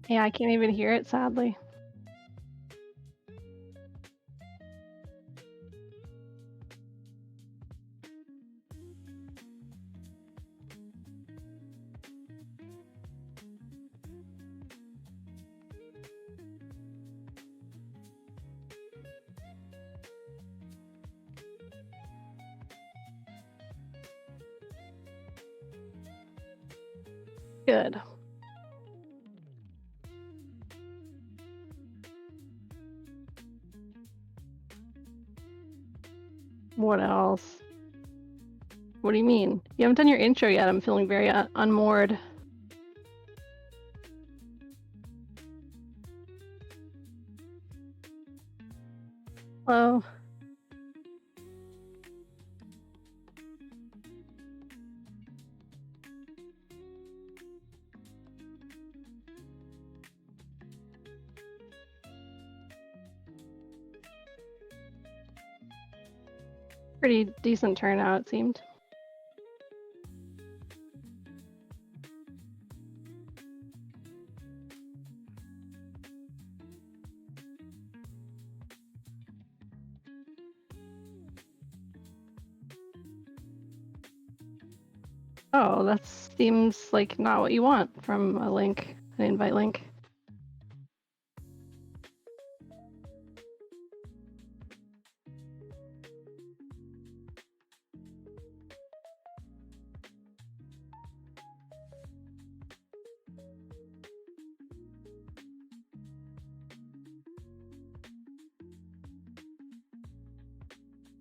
Yeah, I can't even hear it, sadly. Good. What else? What do you mean? You haven't done your intro yet. I'm feeling very unmoored. Hello. Pretty decent turnout, it seemed. Oh, that seems like not what you want from a link, an invite link.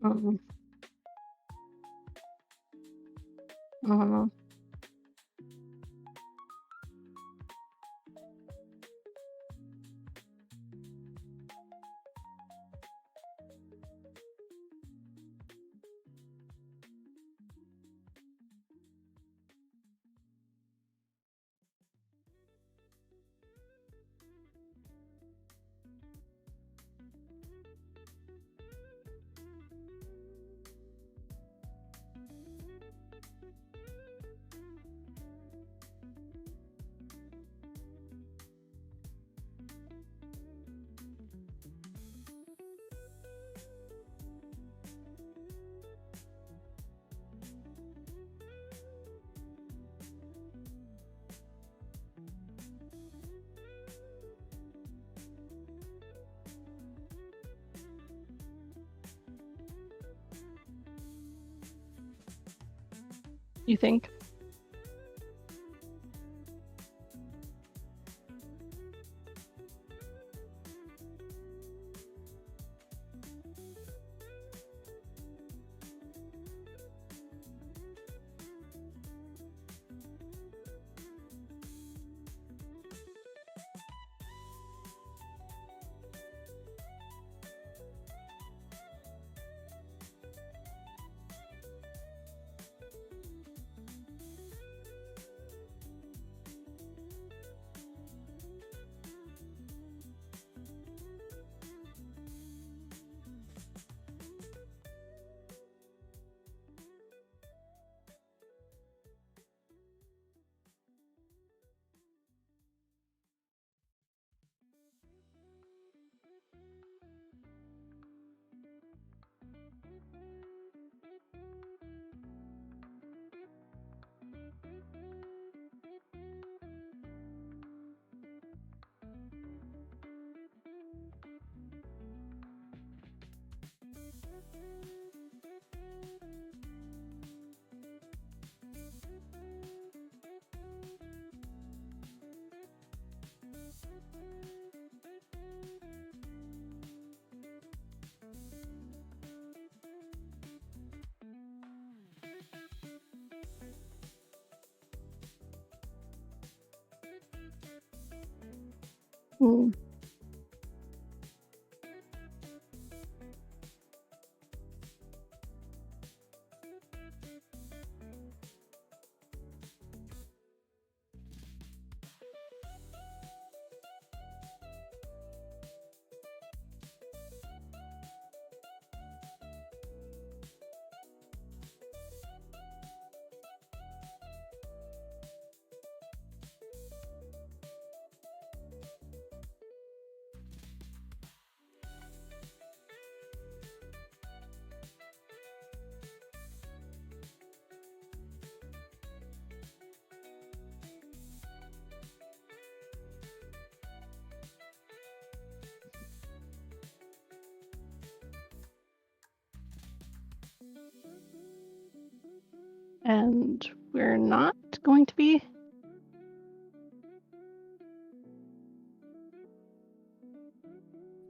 Mm-hmm. Mm-hmm. You think? Mm. and we're not going to be.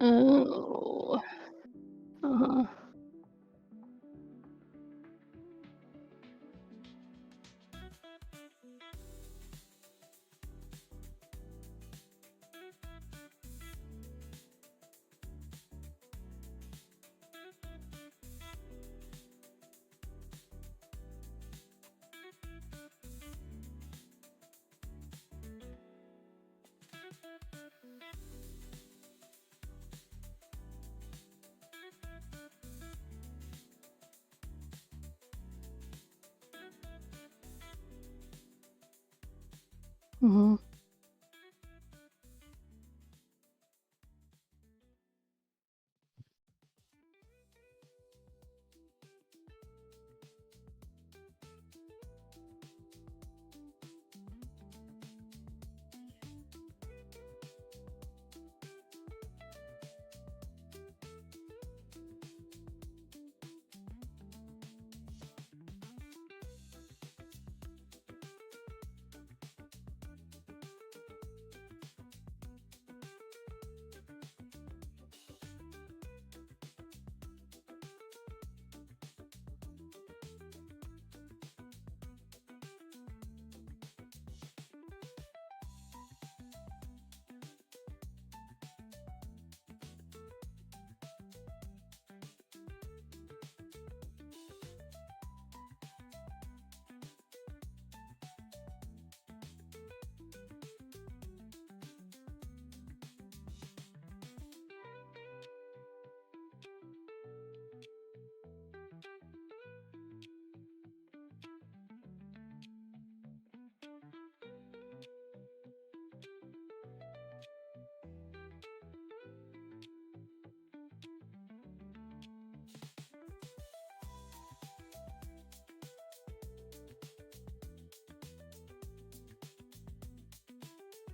Oh. Uh-huh. Mhm.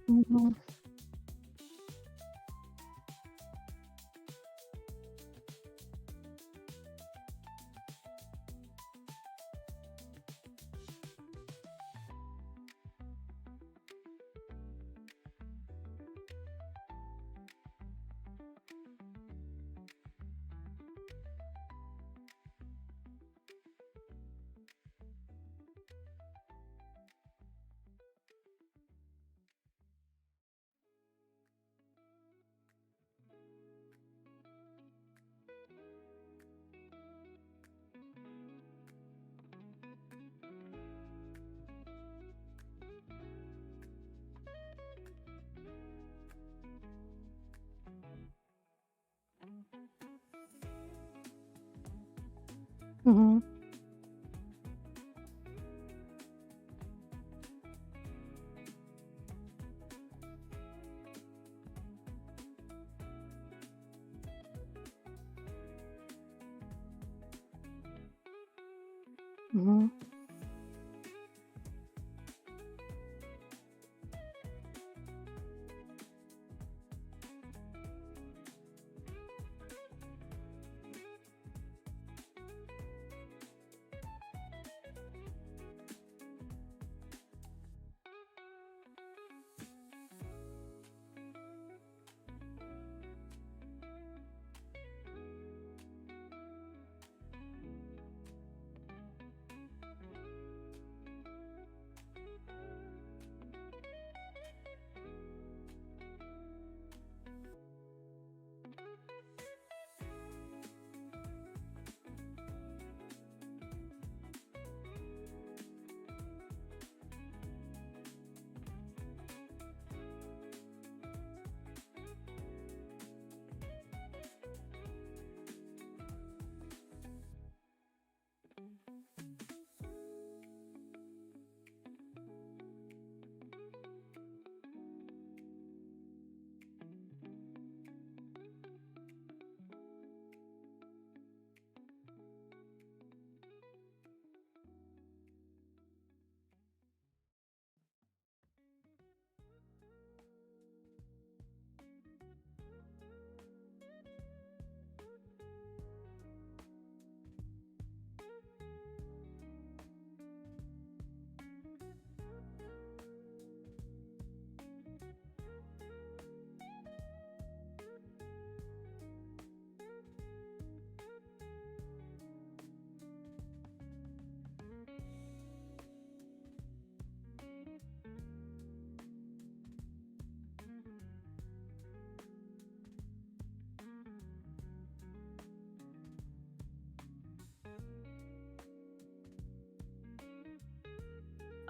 Mhm. Mhm. Mhm.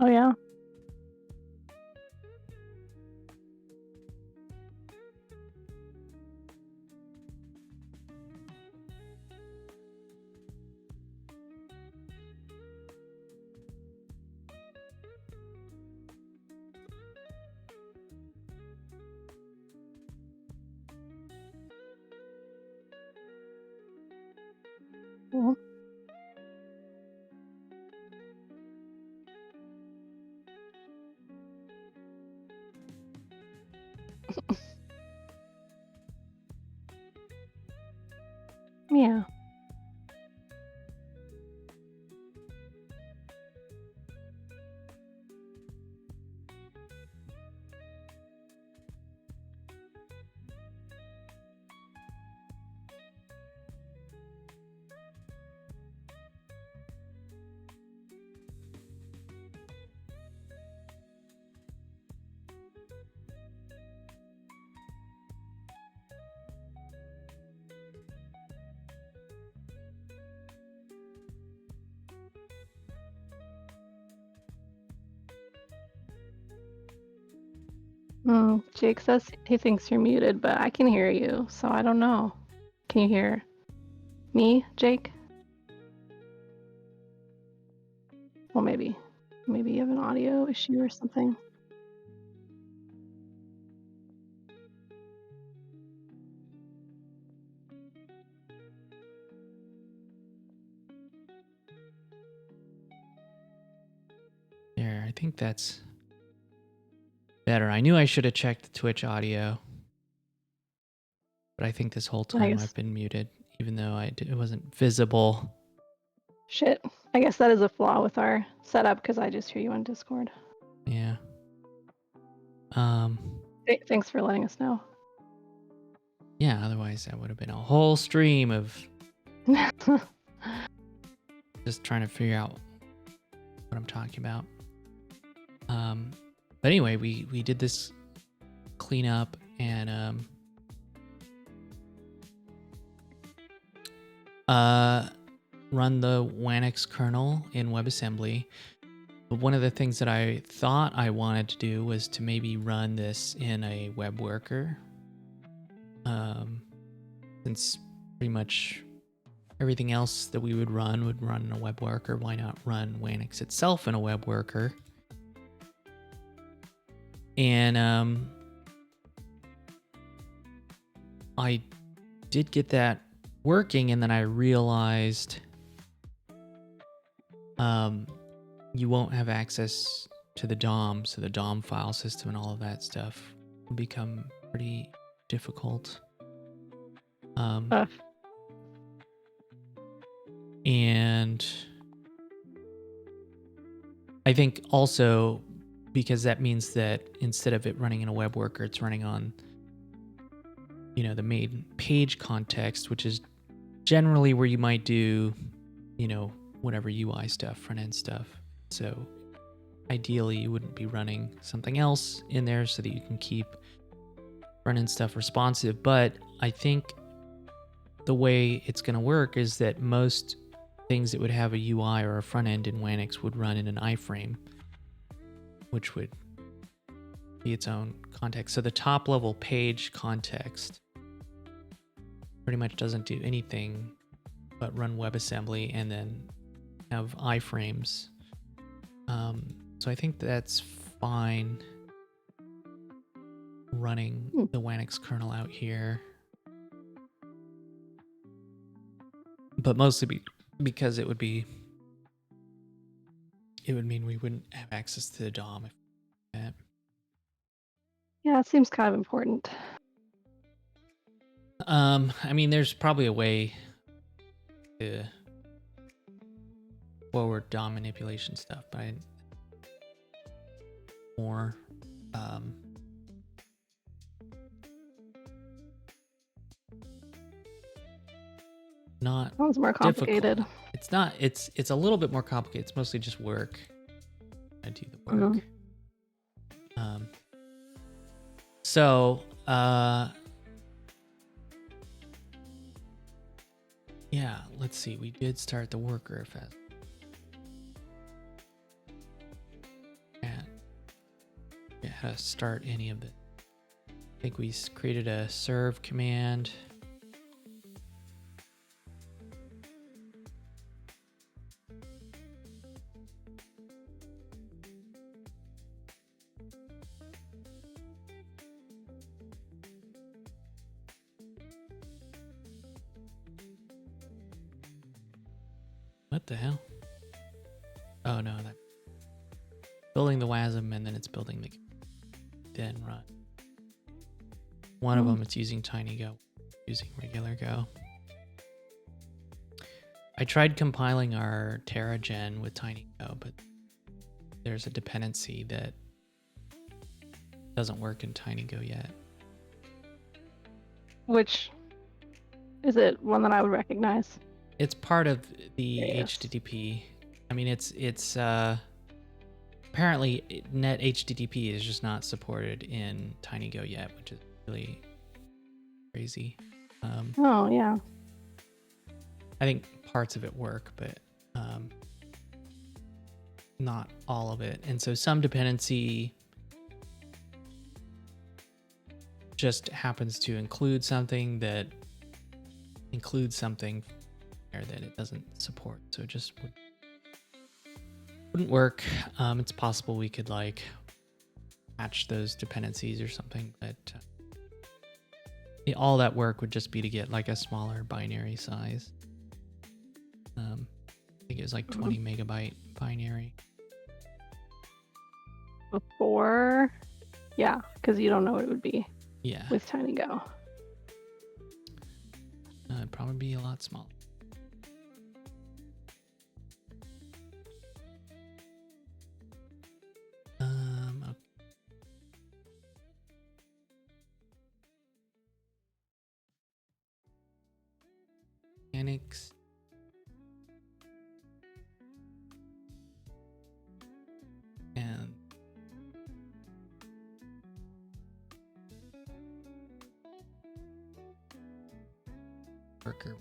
Oh yeah. Cool. Yeah. Jake says he thinks you're muted, but I can hear you, so I don't know. Can you hear me, Jake? Well, maybe you have an audio issue or something. There, I think that's better. I knew I should have checked the Twitch audio, but I think this whole I time guess. I've been muted, even though it wasn't visible. Shit. I guess that is a flaw with our setup because I just hear you on Discord. Yeah. Thanks for letting us know. Yeah, otherwise that would have been a whole stream of just trying to figure out what I'm talking about. But anyway, we did this cleanup and run the Wanix kernel in WebAssembly. But one of the things that I thought I wanted to do was to maybe run this in a web worker. Since pretty much everything else that we would run in a web worker, why not run Wanix itself in a web worker? And I did get that working, and then I realized you won't have access to the DOM, so the DOM file system and all of that stuff will become pretty difficult. And I think also because that means that instead of it running in a web worker, it's running on, the main page context, which is generally where you might do, whatever UI stuff, front end stuff. So ideally you wouldn't be running something else in there so that you can keep front end stuff responsive. But I think the way it's going to work is that most things that would have a UI or a front end in Wanix would run in an iframe, which would be its own context. So the top level page context pretty much doesn't do anything but run WebAssembly and then have iframes. So I think that's fine running the Wanix kernel out here. But mostly because it would mean we wouldn't have access to the DOM. Yeah, it seems kind of important. I mean, there's probably a way to forward DOM manipulation stuff, but more not Sounds more complicated. difficult. It's not. It's a little bit more complicated. It's mostly just work. I do the work. So yeah, let's see. We did start the worker fast. how to start any of it. I think we created a serve command. What the hell? Oh no, that building the WASM and then it's building the then run. One of them it's using TinyGo, using regular Go. I tried compiling our TerraGen with TinyGo, but there's a dependency that doesn't work in TinyGo yet. Which is it? One that I would recognize? It's part of the Yes. HTTP. I mean, it's apparently net HTTP is just not supported in TinyGo yet, which is really crazy. Oh yeah. I think parts of it work, but not all of it. And so some dependency just happens to include something that includes something there that it doesn't support. So it just wouldn't work. It's possible we could like patch those dependencies or something, but all that work would just be to get like a smaller binary size. I think it was like 20 megabyte binary. Before, yeah, because you don't know what it would be. Yeah. With TinyGo. It'd probably be a lot smaller. Okay. Wanix. And worker.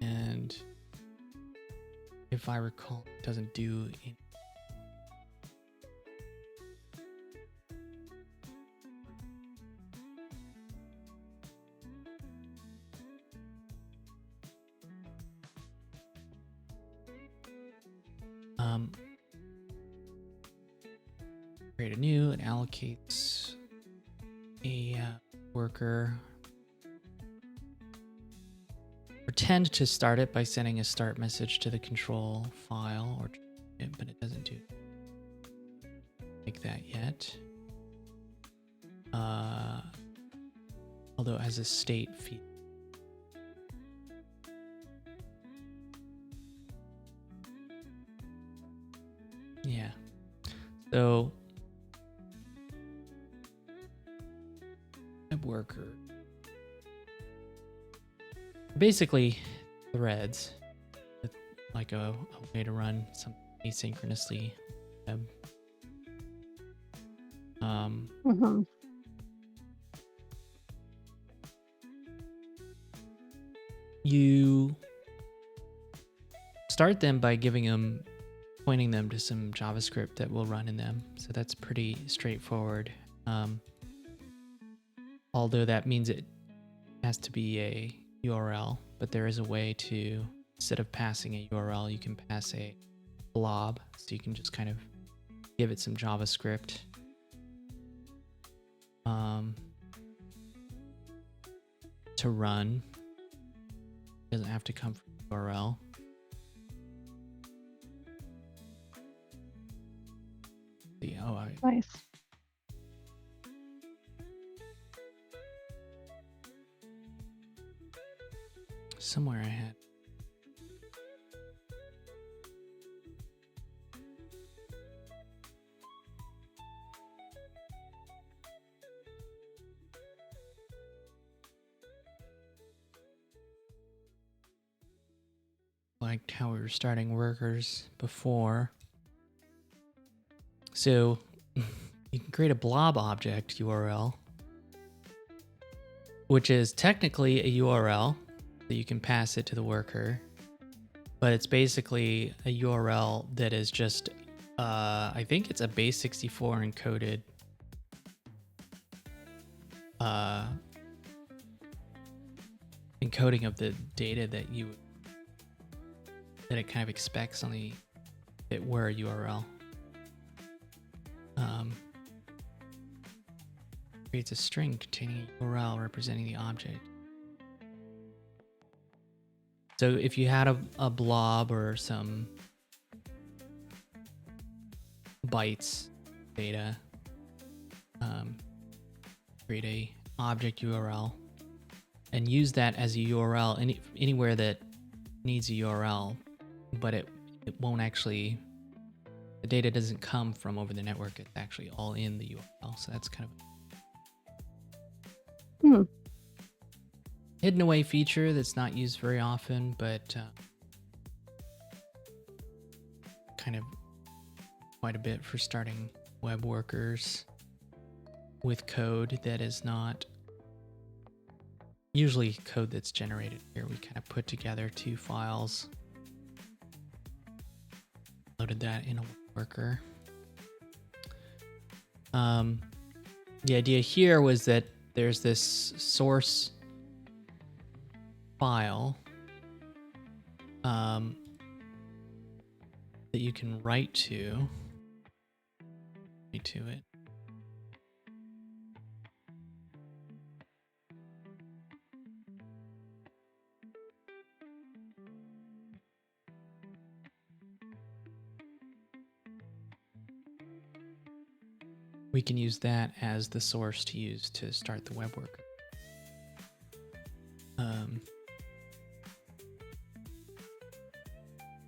And if I recall, it doesn't do any. Create a new, it allocates a worker. Pretend to start it by sending a start message to the control file, or but it doesn't do like that yet. Although it has a state feed. Yeah. So web worker. Basically threads with like a way to run some asynchronously web. You start them by pointing them to some JavaScript that will run in them. So that's pretty straightforward. Although that means it has to be a URL, but there is a way to, instead of passing a URL, you can pass a blob. So you can just kind of give it some JavaScript. To run. It doesn't have to come from URL. Nice. Somewhere I had. Liked how we were starting workers before. So you can create a blob object URL, which is technically a URL that you can pass it to the worker, but it's basically a URL that is just, I think it's a base64 encoded encoding of the data that it kind of expects on the where URL. Creates a string containing a URL representing the object. So if you had a blob or some bytes data, create a object URL and use that as a URL anywhere that needs a URL, but it won't actually, the data doesn't come from over the network. It's actually all in the URL. So that's kind of a hidden away feature that's not used very often, but kind of quite a bit for starting web workers with code that is not usually code that's generated here. We kind of put together 2 files, loaded that in a web worker. The idea here was that there's this source file that you can write to it. We can use that as the source to use to start the web worker.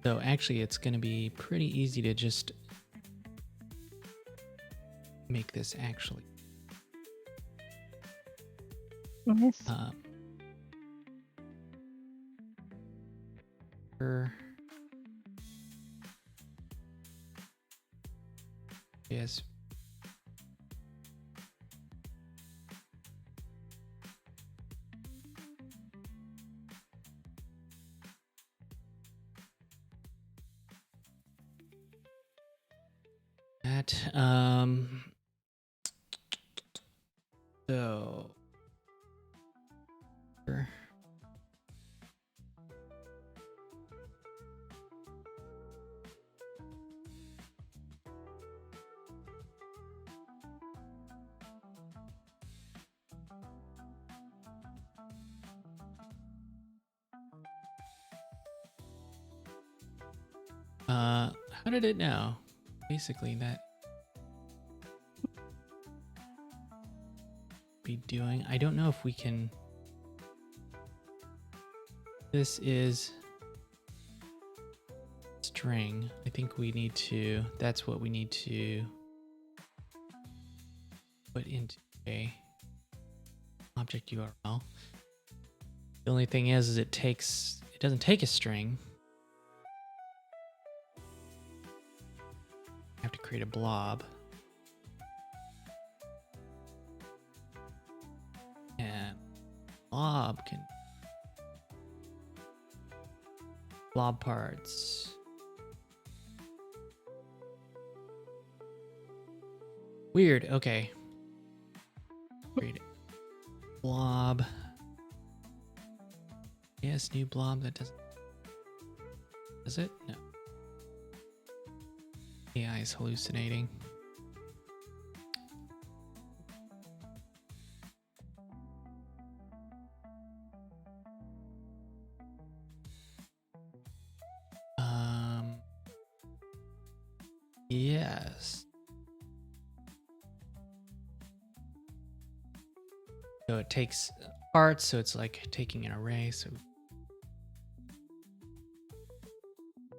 So actually it's going to be pretty easy to just make this actually. Nice. Yes. That, so how did it know? Basically that be doing. I don't know if we can. This is string. I think we need to, that's what we need to put into a object URL. The only thing is it doesn't take a string. I have to create a blob. And blob can blob parts. Weird. Okay. Create blob. Yes, new blob. That doesn't. Does it? No. AI is hallucinating. Yes. So it takes parts, so it's like taking an array. So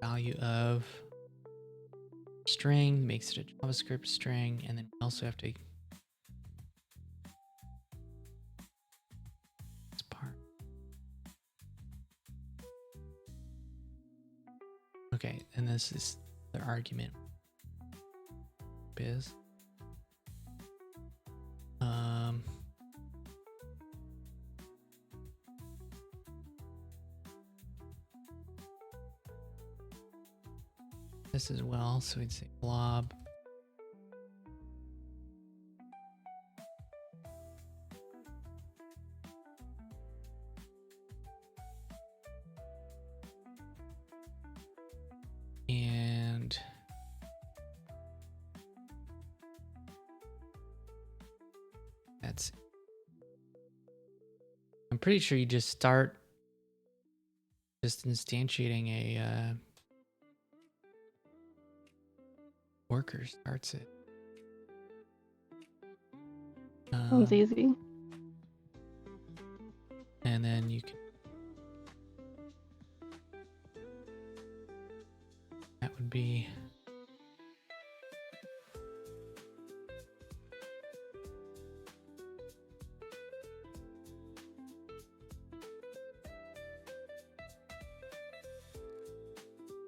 value of string makes it a JavaScript string, and then we also have to this part. Okay, and this is the argument is This as well, so we'd say blob. And that's, I'm pretty sure you just start just instantiating a worker starts it. Sounds easy. And then you can, that would be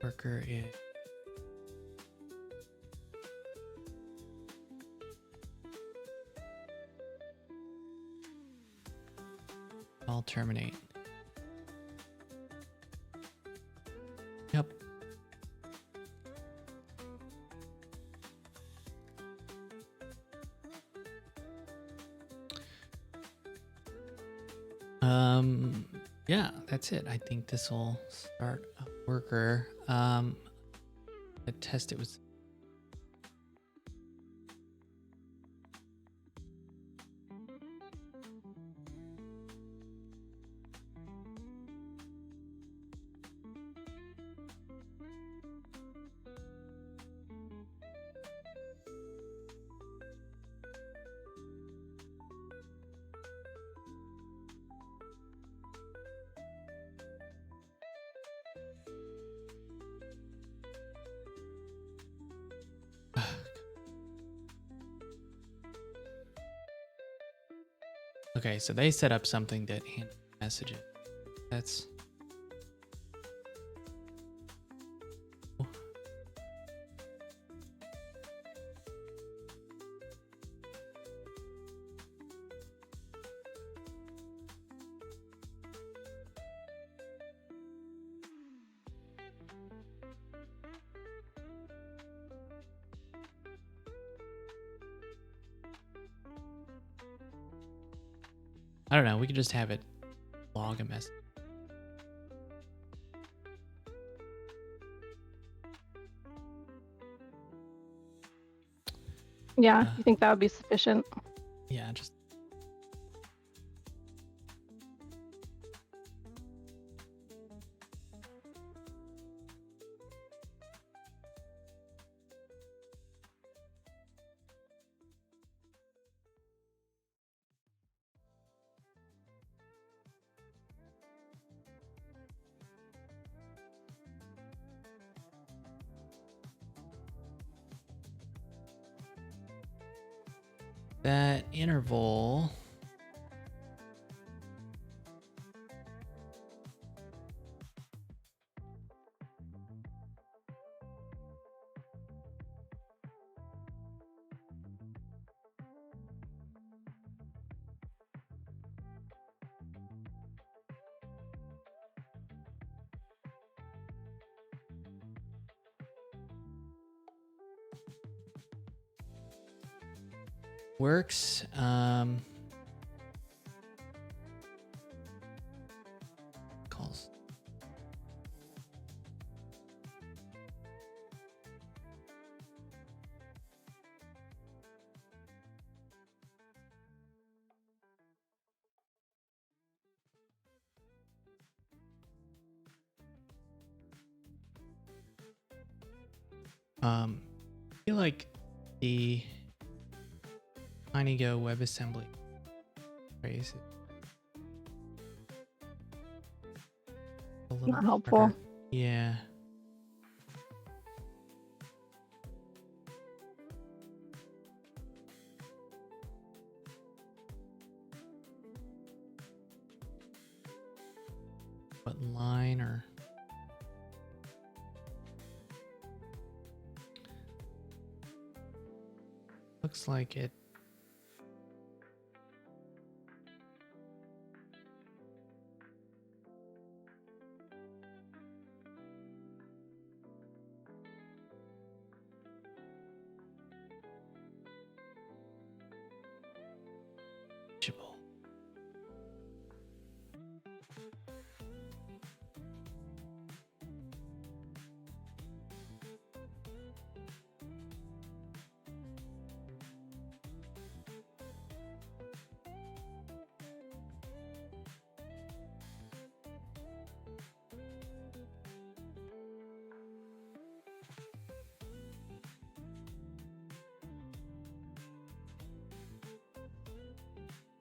worker is I'll terminate. Yep. Yeah, that's it. I think this will start a worker. I test it with okay, so they set up something that handles messages. That's I don't know. We could just have it log a message. Yeah, you think that would be sufficient? Yeah, just that interval. Works. Calls. I feel like the TinyGo WebAssembly phrase a little Not helpful. harder. Yeah. What line or looks like it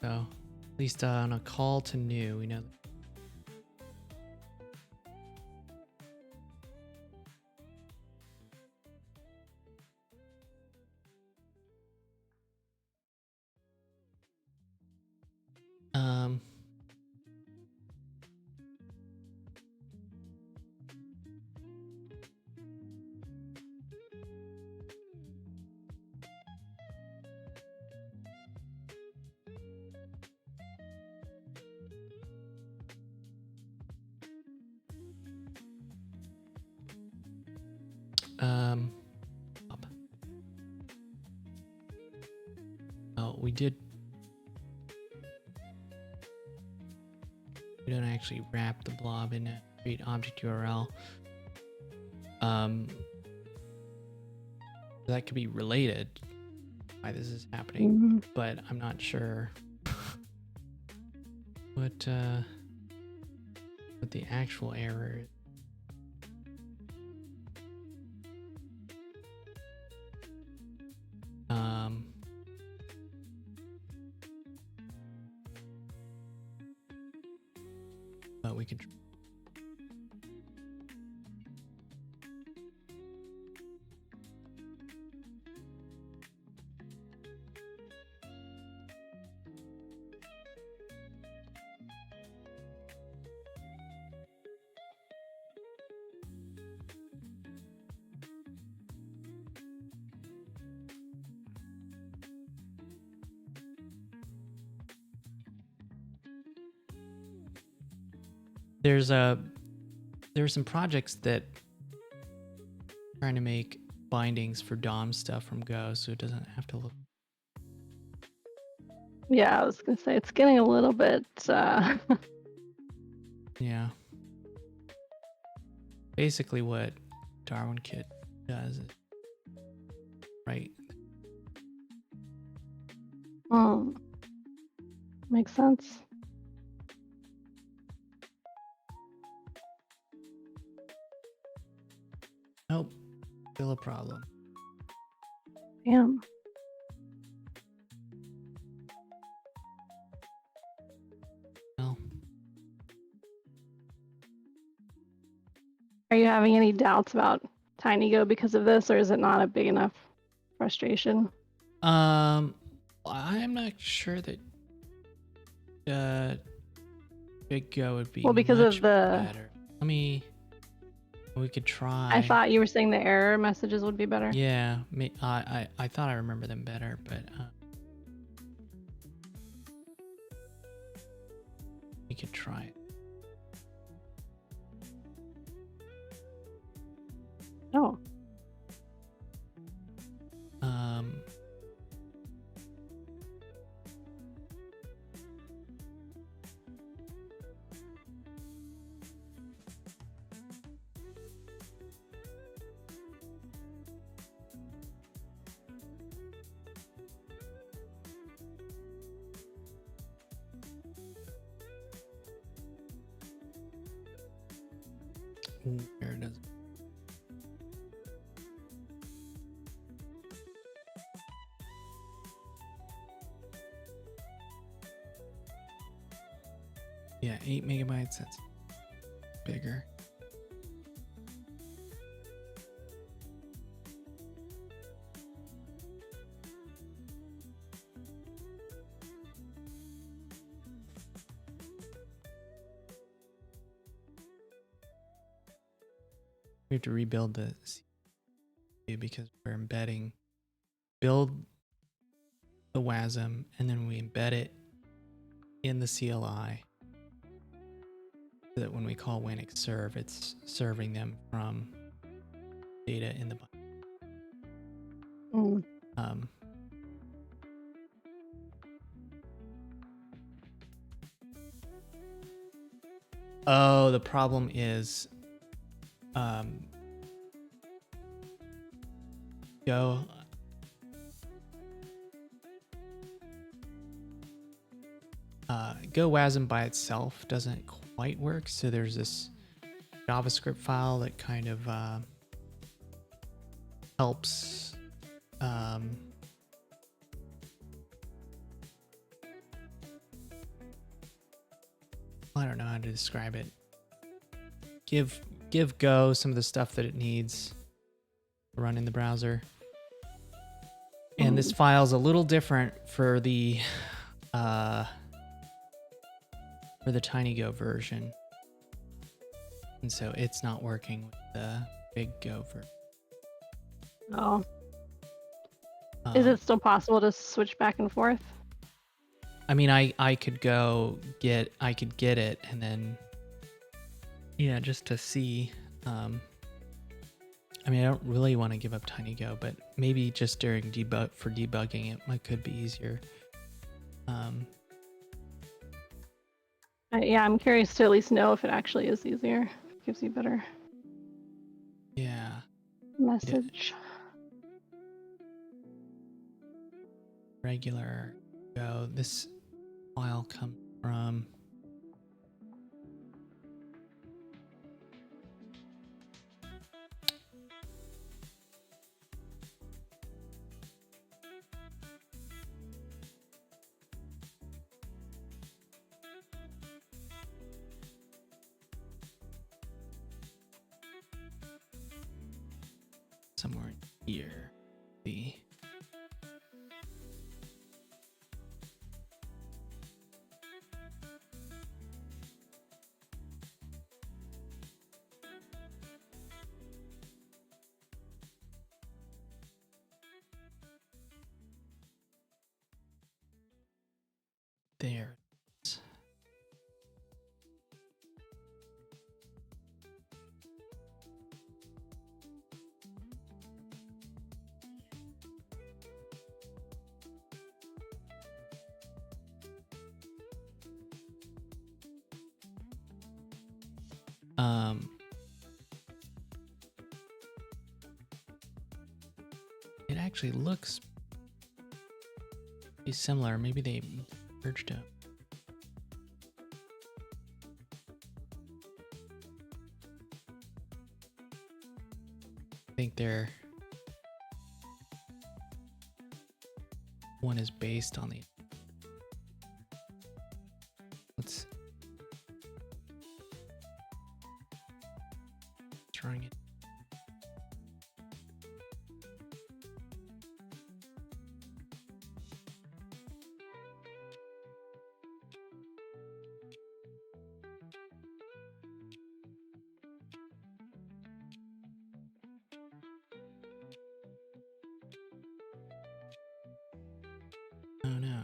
So at least on a call to new, we know. Um, um, oh, we don't actually wrap the blob in a create object URL. That could be related why this is happening, but I'm not sure what the actual error is. But we could. There's some projects that are trying to make bindings for DOM stuff from Go, so it doesn't have to look. Yeah, I was gonna say it's getting a little bit. Yeah. Basically, what Darwin Kit does is right. Makes sense. Nope. Still a problem. Damn. Well. Are you having any doubts about TinyGo because of this, or is it not a big enough frustration? I'm not sure that Big Go would be because much of the better. We could try. I thought you were saying the error messages would be better. Yeah, I thought I remember them better, but we could try it. Oh. There it is. Yeah, 8 megabytes. That's bigger. We have to rebuild the CPU because we're embedding, build the WASM, and then we embed it in the CLI so that when we call Wanix serve, it's serving them from data in the Oh, the problem is Go Go WASM by itself doesn't quite work, so there's this JavaScript file that kind of helps I don't know how to describe it. Give Go some of the stuff that it needs to run in the browser. And this file's a little different for the TinyGo version. And so it's not working with the Big Go version. Oh. Is it still possible to switch back and forth? I mean, I could get it and then, yeah, just to see. I mean, I don't really want to give up TinyGo, but maybe just during debugging it could be easier. Yeah, I'm curious to at least know if it actually is easier. It gives you better message. Regular Go. This file comes from somewhere here. The there. It actually looks pretty similar. Maybe they merged up. I think they're one is based on the let's trying it. Oh no.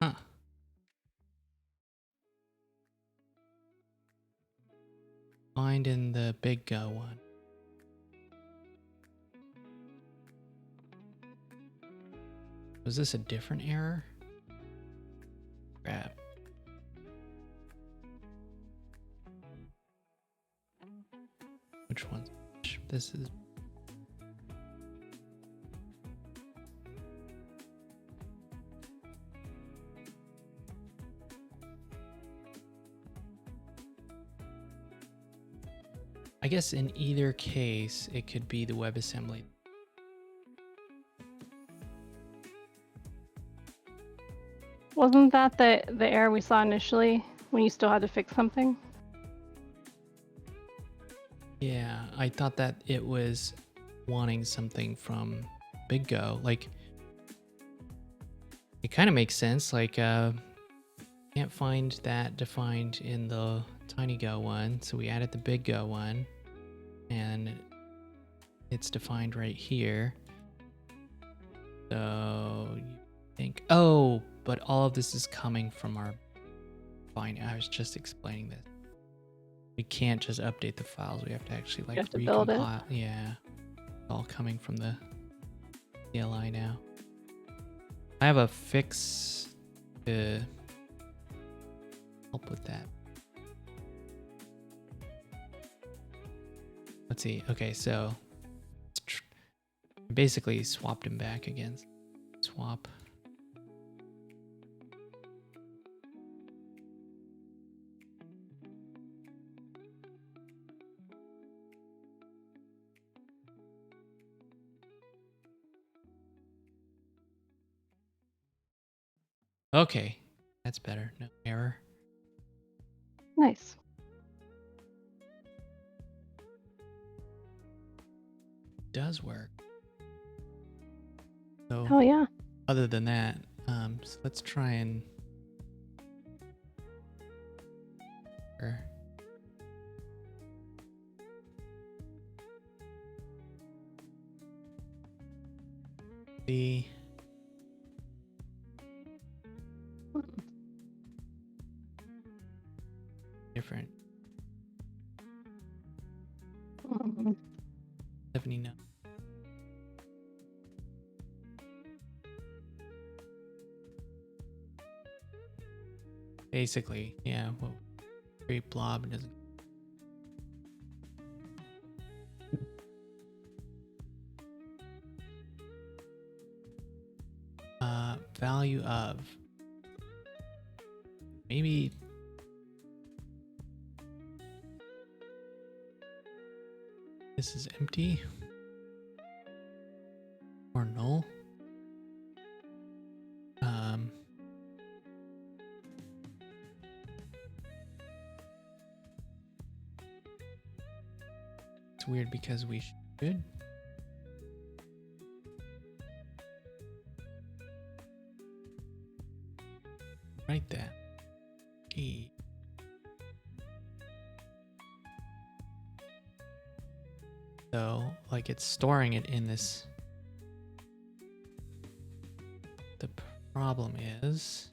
Huh. Find in the Big Go one. Was this a different error? Crap. Which one's which? This is. I guess in either case, it could be the WebAssembly. Wasn't that the error we saw initially when you still had to fix something? Yeah, I thought that it was wanting something from Big Go. Like, it kind of makes sense. Like, can't find that defined in the TinyGo one, so we added the Big Go one, and it's defined right here. So you think, oh, but all of this is coming from our bind. I was just explaining this. We can't just update the files. We have to actually like You have to build it. Yeah. all coming from the CLI now. I have a fix to help with that. Let's see. Okay, so basically swapped him back again. Swap. Okay, that's better. No error. Nice. Does work. So, Oh yeah. other than that, so let's try and. See. Different. 79. Basically, yeah. Well, create blob doesn't. Value of. Maybe. This is empty. Or null. It's weird because we should. Write that. E. So, like, it's storing it in this. The problem is.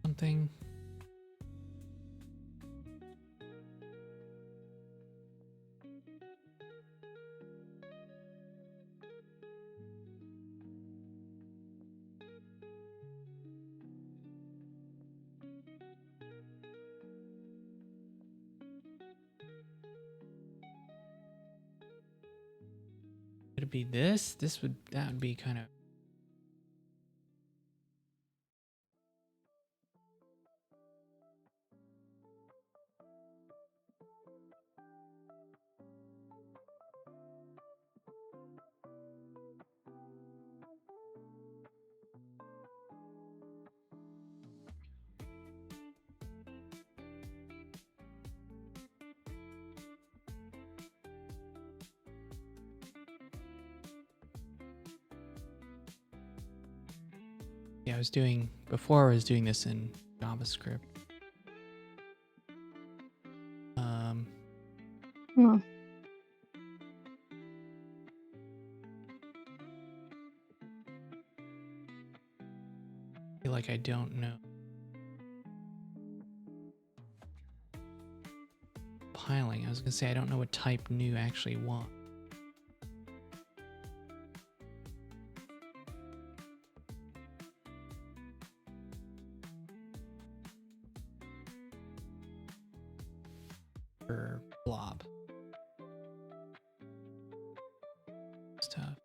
Something. Would it be this? That would be kind of. Yeah, I was doing this in JavaScript. I feel like I don't know. Piling. I was gonna say I don't know what type new actually want. For blob stuff.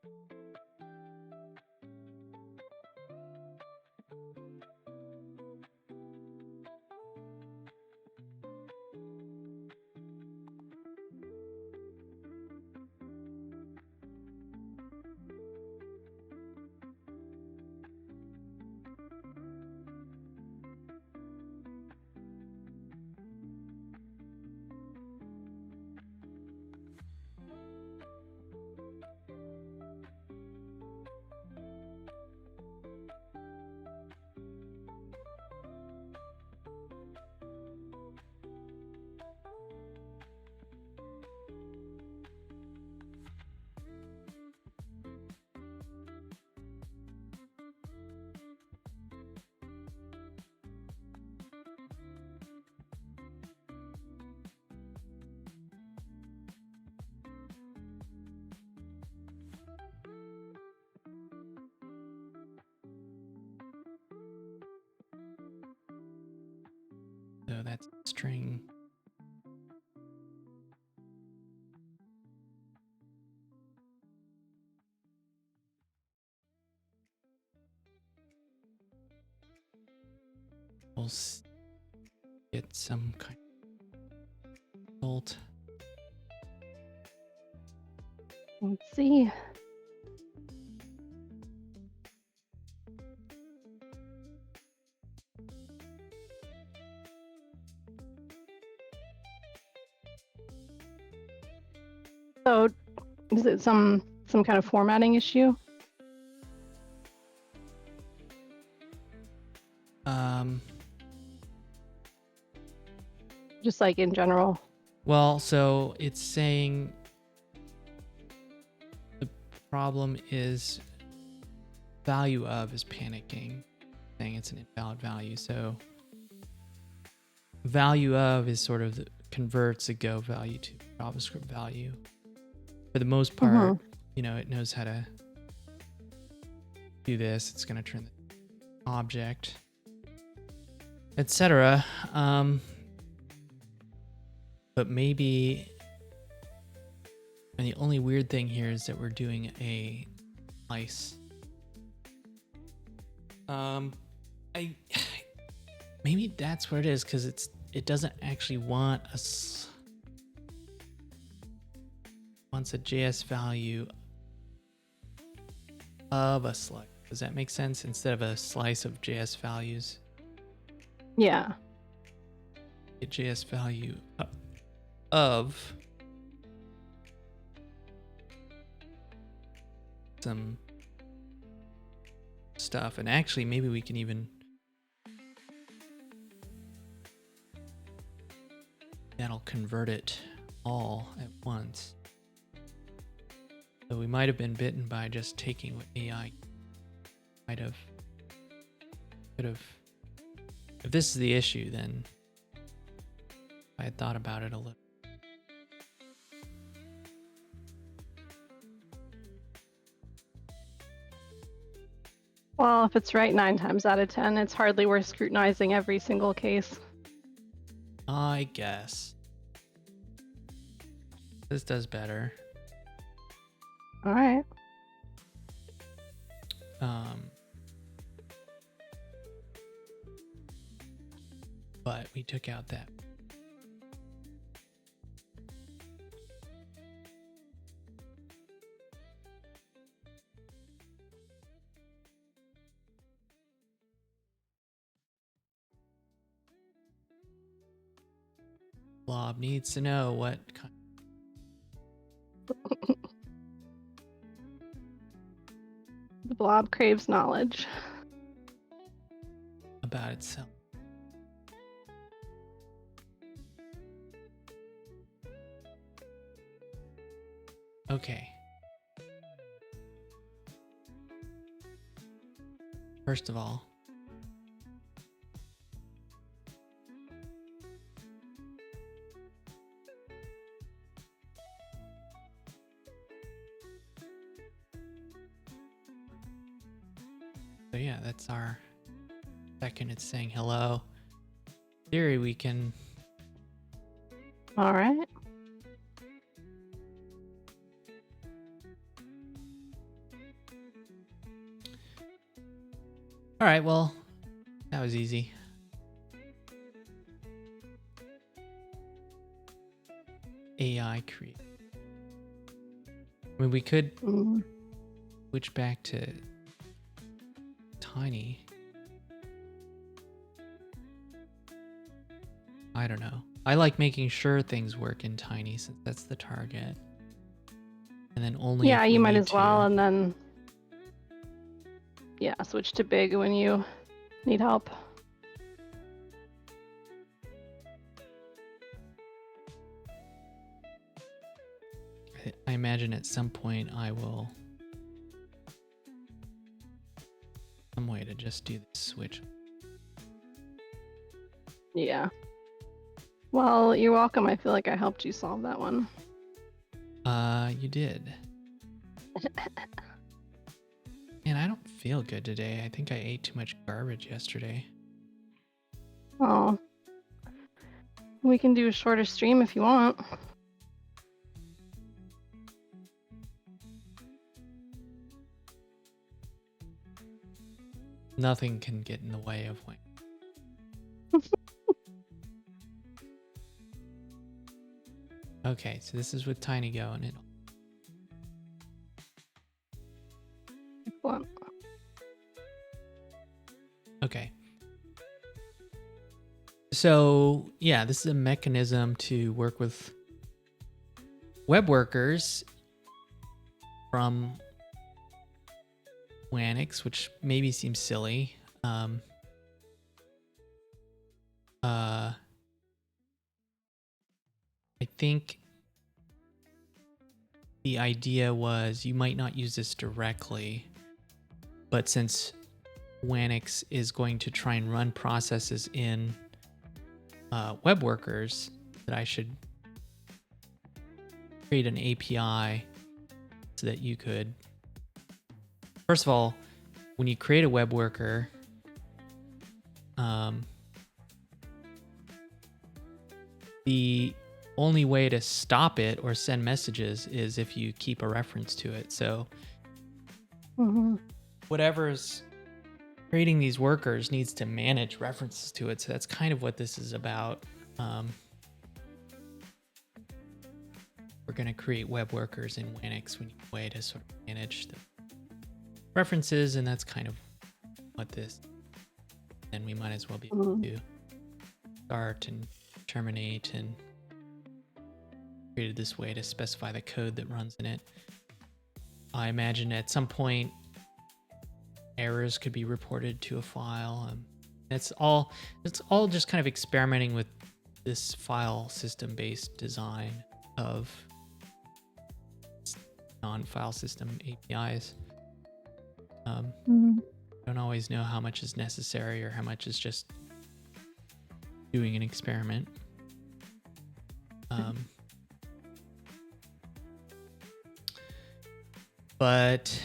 So that's string. We'll get some kind of result. Let's see. So, is it some kind of formatting issue? Just like in general. Well, so it's saying the problem is value of is panicking, saying it's an invalid value. So value of is sort of converts a Go value to JavaScript value. For the most part, you know, it knows how to do this. It's going to turn the object, etc. But maybe, and the only weird thing here is that we're doing a slice. Maybe that's what it is, because it doesn't actually want wants a JS value of a slice. Does that make sense? Instead of a slice of JS values. Yeah. A JS value of some stuff. And actually, maybe we can even, that'll convert it all at once. So we might have been bitten by just taking what AI might have, could have. If this is the issue, then I had thought about it a little. Well, if it's right 9 times out of 10, it's hardly worth scrutinizing every single case. I guess. This does better. All right. But we took out that. Blob needs to know what kind. The blob craves knowledge About itself. Okay. First of all, so yeah, that's our second. It's saying hello. In theory, we can. All right. All right, well, that was easy. AI create. I mean, we could switch back to Tiny. I don't know. I like making sure things work in Tiny since that's the target. And then only Yeah, if you might need as well, to. and then yeah, switch to big when you need help. I imagine at some point I will some way to just do the switch. Yeah. Well, you're welcome. I feel like I helped you solve that one. You did. Man, I don't feel good today. I think I ate too much garbage yesterday. Oh. We can do a shorter stream if you want. Nothing can get in the way of Wayne. Okay, so this is with TinyGo and it. Excellent. Okay. So yeah, this is a mechanism to work with web workers from Wanix, which maybe seems silly. I think the idea was you might not use this directly, but since Wanix is going to try and run processes in web workers, that I should create an API so that you could, first of all, when you create a web worker, the only way to stop it or send messages is if you keep a reference to it. So whatever's creating these workers needs to manage references to it. So that's kind of what this is about. We're going to create web workers in Wanix. We need a way to sort of manage the references, and that's kind of what this. Then we might as well be able to start and terminate, and created this way to specify the code that runs in it. I imagine at some point errors could be reported to a file. It's all just kind of experimenting with this file system based design of non-file system APIs. Don't always know how much is necessary or how much is just doing an experiment. But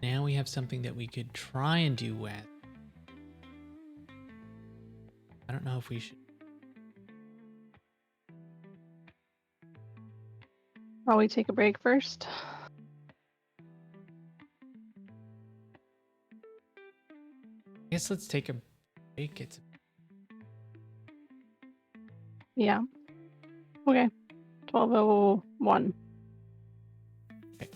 now we have something that we could try and do with. I don't know if we should. While we take a break first. I guess let's take a break. Yeah. Okay. 12:01. Okay.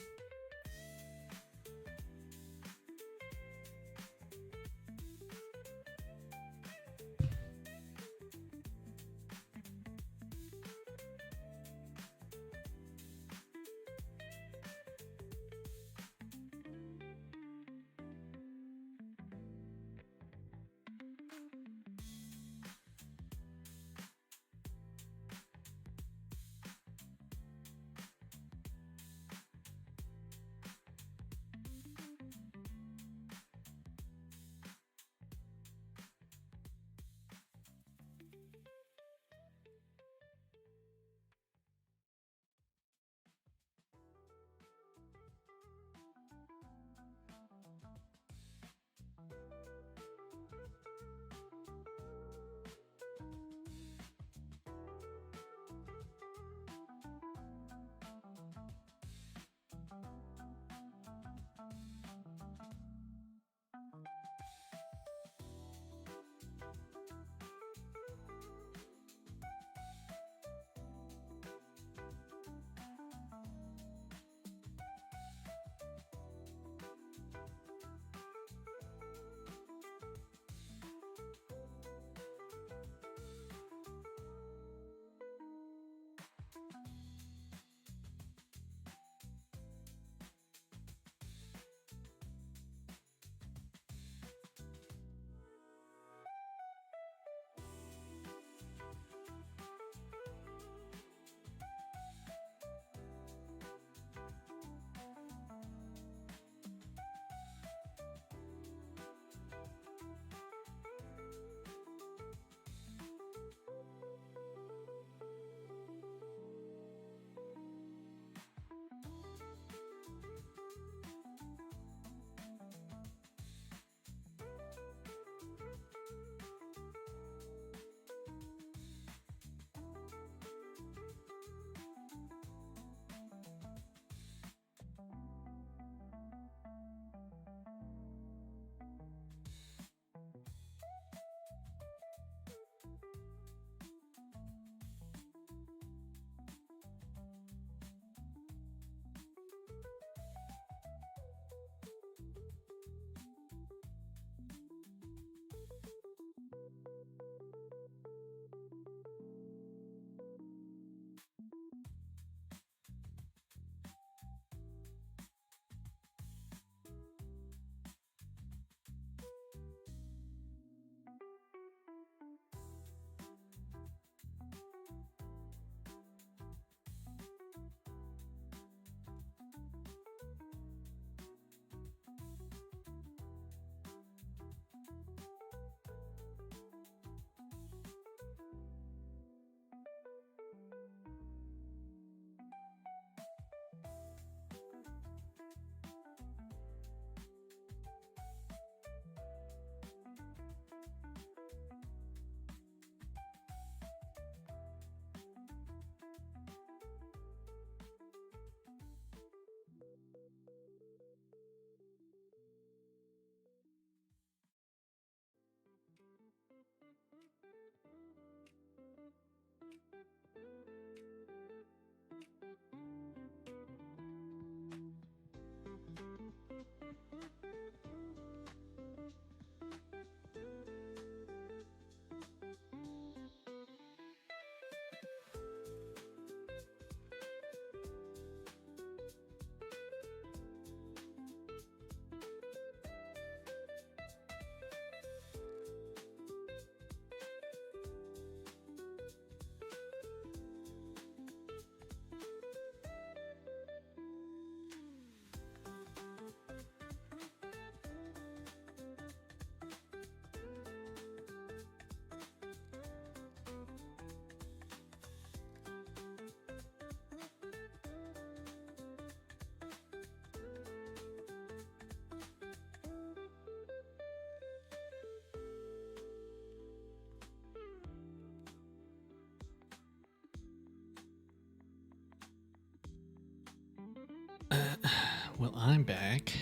Well, I'm back.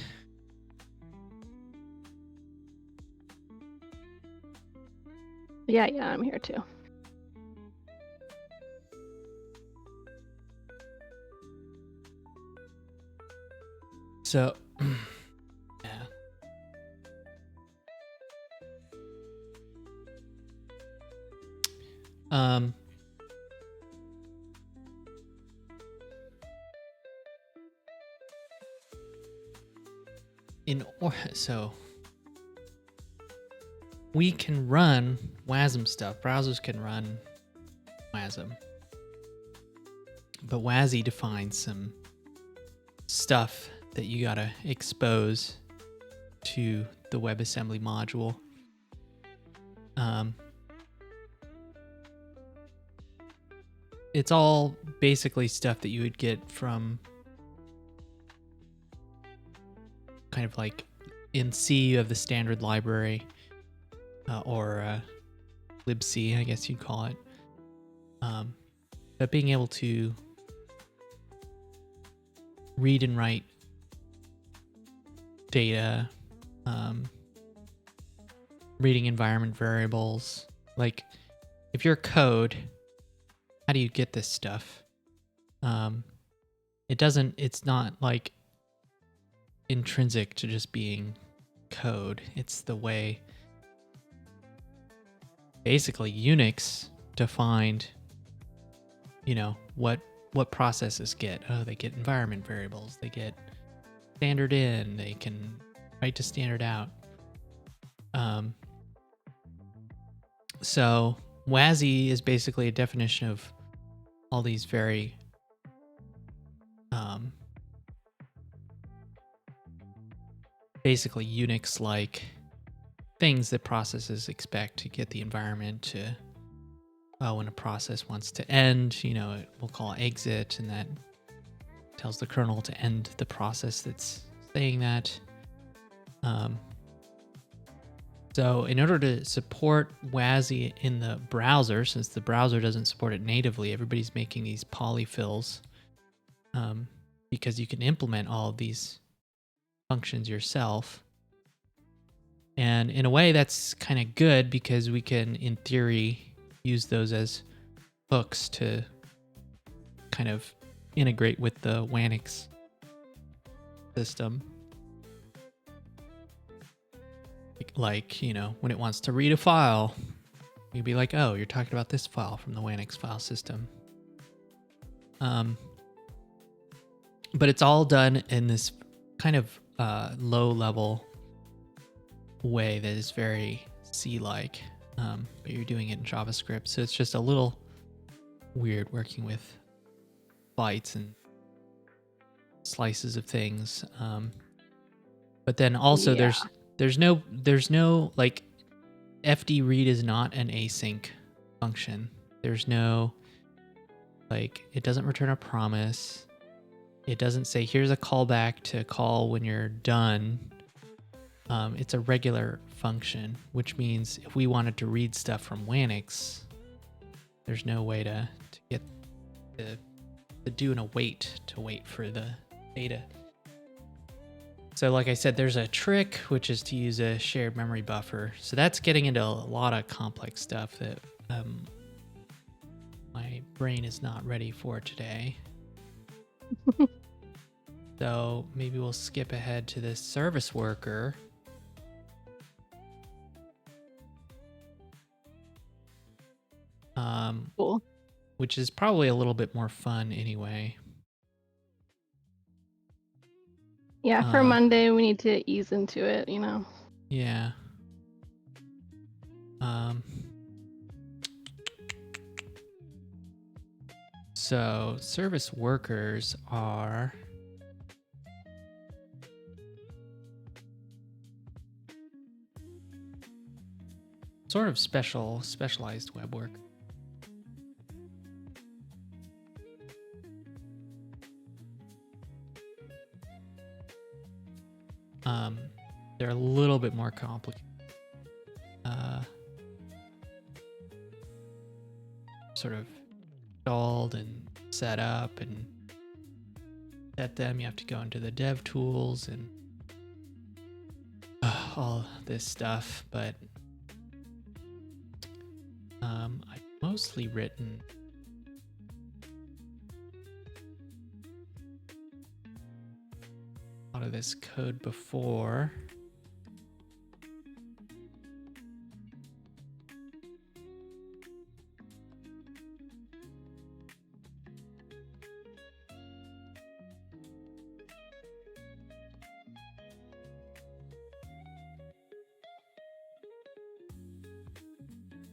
Yeah, I'm here too. So, yeah. So we can run WASM stuff. Browsers can run WASM. But WASI defines some stuff that you gotta expose to the WebAssembly module. It's all basically stuff that you would get from kind of like in C, you have the standard library, or libc, I guess you'd call it. But being able to read and write data, reading environment variables, like if you're code, how do you get this stuff? It's not like intrinsic to just being code. It's the way basically Unix defined, what processes get. Oh, they get environment variables, they get standard in, they can write to standard out. So WASI is basically a definition of all these very basically Unix-like things that processes expect to get the environment to, when a process wants to end, it will call exit, and that tells the kernel to end the process that's saying that. So in order to support WASI in the browser, since the browser doesn't support it natively, everybody's making these polyfills, because you can implement all of these functions yourself. And in a way, that's kind of good because we can, in theory, use those as hooks to kind of integrate with the Wanix system. Like, when it wants to read a file, you'd be like, oh, you're talking about this file from the Wanix file system. But it's all done in this kind of low-level way that is very C-like, but you're doing it in JavaScript, so it's just a little weird working with bytes and slices of things. But then also there's no like FD read is not an async function. There's no like, it doesn't return a promise. It doesn't say here's a callback to call when you're done. It's a regular function, which means if we wanted to read stuff from Wanix, there's no way to get to do an await to wait for the data. So like I said, there's a trick, which is to use a shared memory buffer. So that's getting into a lot of complex stuff that my brain is not ready for today. So maybe we'll skip ahead to this service worker. Cool. Which is probably a little bit more fun anyway. Yeah, for Monday we need to ease into it, you know. Yeah. So service workers are sort of specialized web work. They're a little bit more complicated. Sort of installed and set up and set them. You have to go into the dev tools and all this stuff, but I've mostly written a lot of this code before.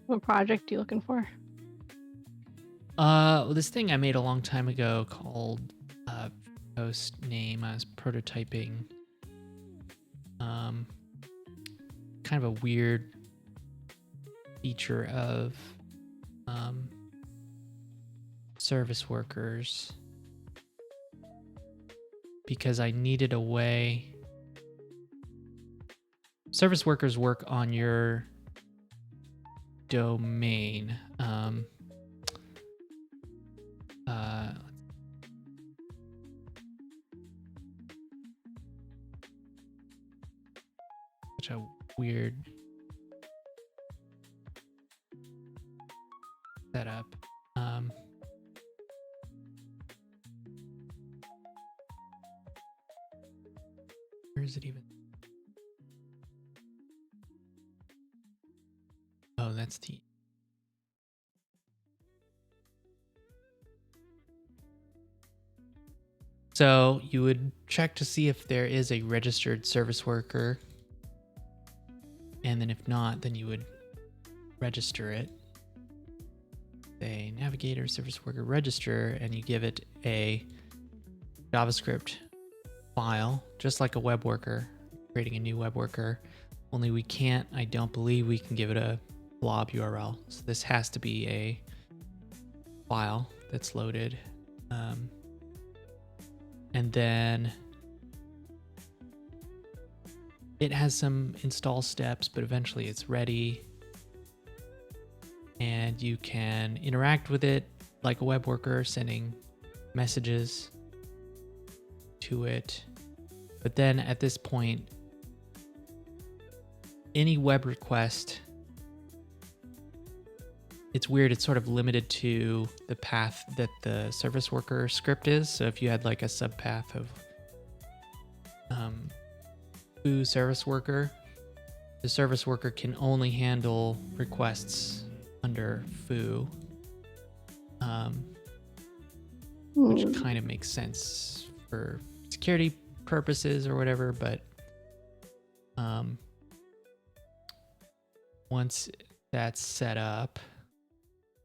What project are you looking for? Well, this thing I made a long time ago called post name. I was prototyping kind of a weird feature of service workers because I needed a way. Service workers work on your domain. Such a weird setup. Where is it even? Oh, that's the. So you would check to see if there is a registered service worker. And then if not, then you would register it. Say navigator service worker register, and you give it a JavaScript file, just like a web worker, creating a new web worker. Only we can't, I don't believe we can give it a blob URL. So this has to be a file that's loaded. And then it has some install steps, but eventually it's ready. And you can interact with it like a web worker, sending messages to it. But then at this point, any web request, it's weird, it's sort of limited to the path that the service worker script is. So if you had like a subpath of foo service worker, the service worker can only handle requests under foo, which kind of makes sense for security purposes or whatever. But once that's set up,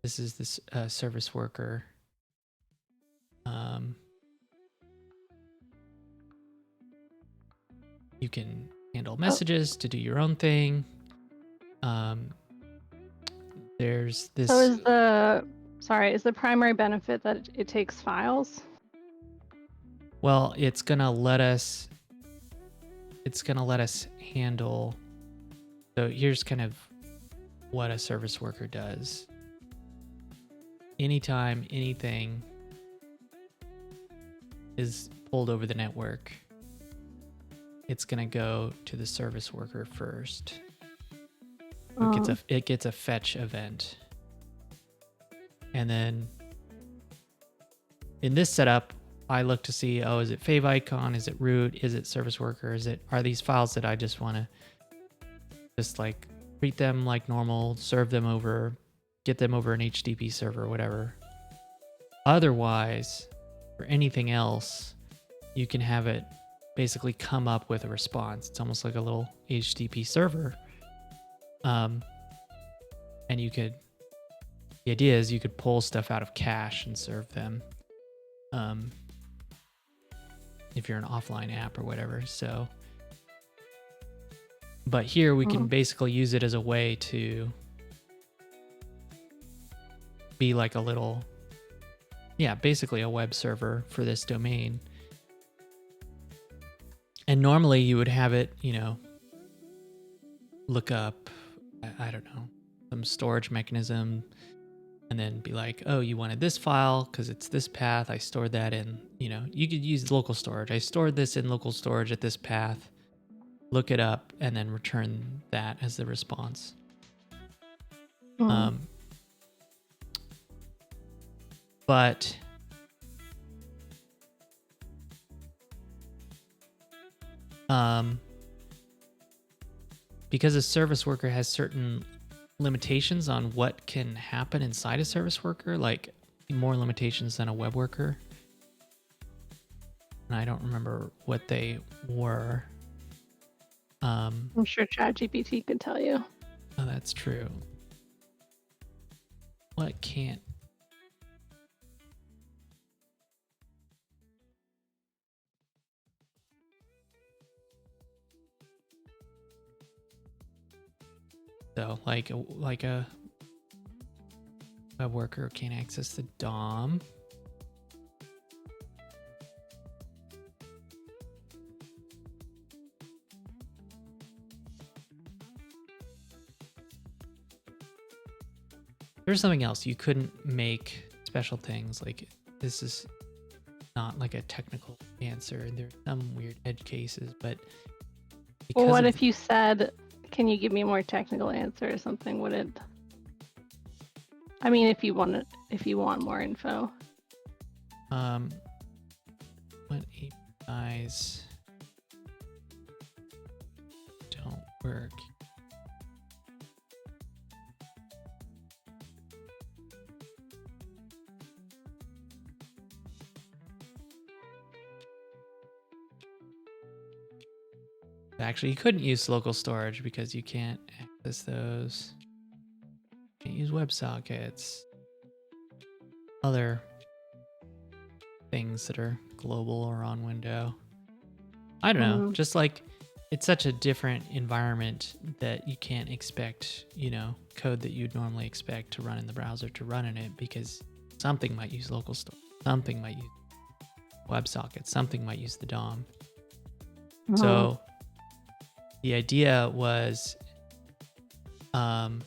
this is this service worker. You can handle messages to do your own thing. There's this. So is the primary benefit that it takes files? Well, it's gonna let us handle. So here's kind of what a service worker does. Anytime anything is pulled over the network, it's gonna go to the service worker first. It gets a fetch event, and then in this setup, I look to see, oh, is it favicon? Is it root? Is it service worker? Are these files that I just want to just like treat them like normal, serve them over, get them over an HTTP server, whatever. Otherwise, for anything else, you can have it basically come up with a response. It's almost like a little HTTP server. And the idea is you could pull stuff out of cache and serve them. If you're an offline app or whatever. So, but here we can basically use it as a way to be like a little, basically a web server for this domain. And normally you would have it, look up, I don't know, some storage mechanism, and then be like, oh, you wanted this file because it's this path. I stored that in, you could use local storage. I stored this in local storage at this path, look it up, and then return that as the response. But because a service worker has certain limitations on what can happen inside a service worker, like more limitations than a web worker. And I don't remember what they were. I'm sure ChatGPT could tell you. Oh, that's true. What can't? So like a web worker can't access the DOM. There's something else. You couldn't make special things. Like this is not like a technical answer. There's some weird edge cases, but well, what if you said, can you give me a more technical answer or something? Would it? I mean, if you want more info. What APIs don't work? Actually, you couldn't use local storage because you can't access those. Can't use WebSockets. Other things that are global or on window. I don't know. Just like it's such a different environment that you can't expect, code that you'd normally expect to run in the browser to run in it, because something might use local storage, something might use WebSockets, something might use the DOM. So the idea was, instead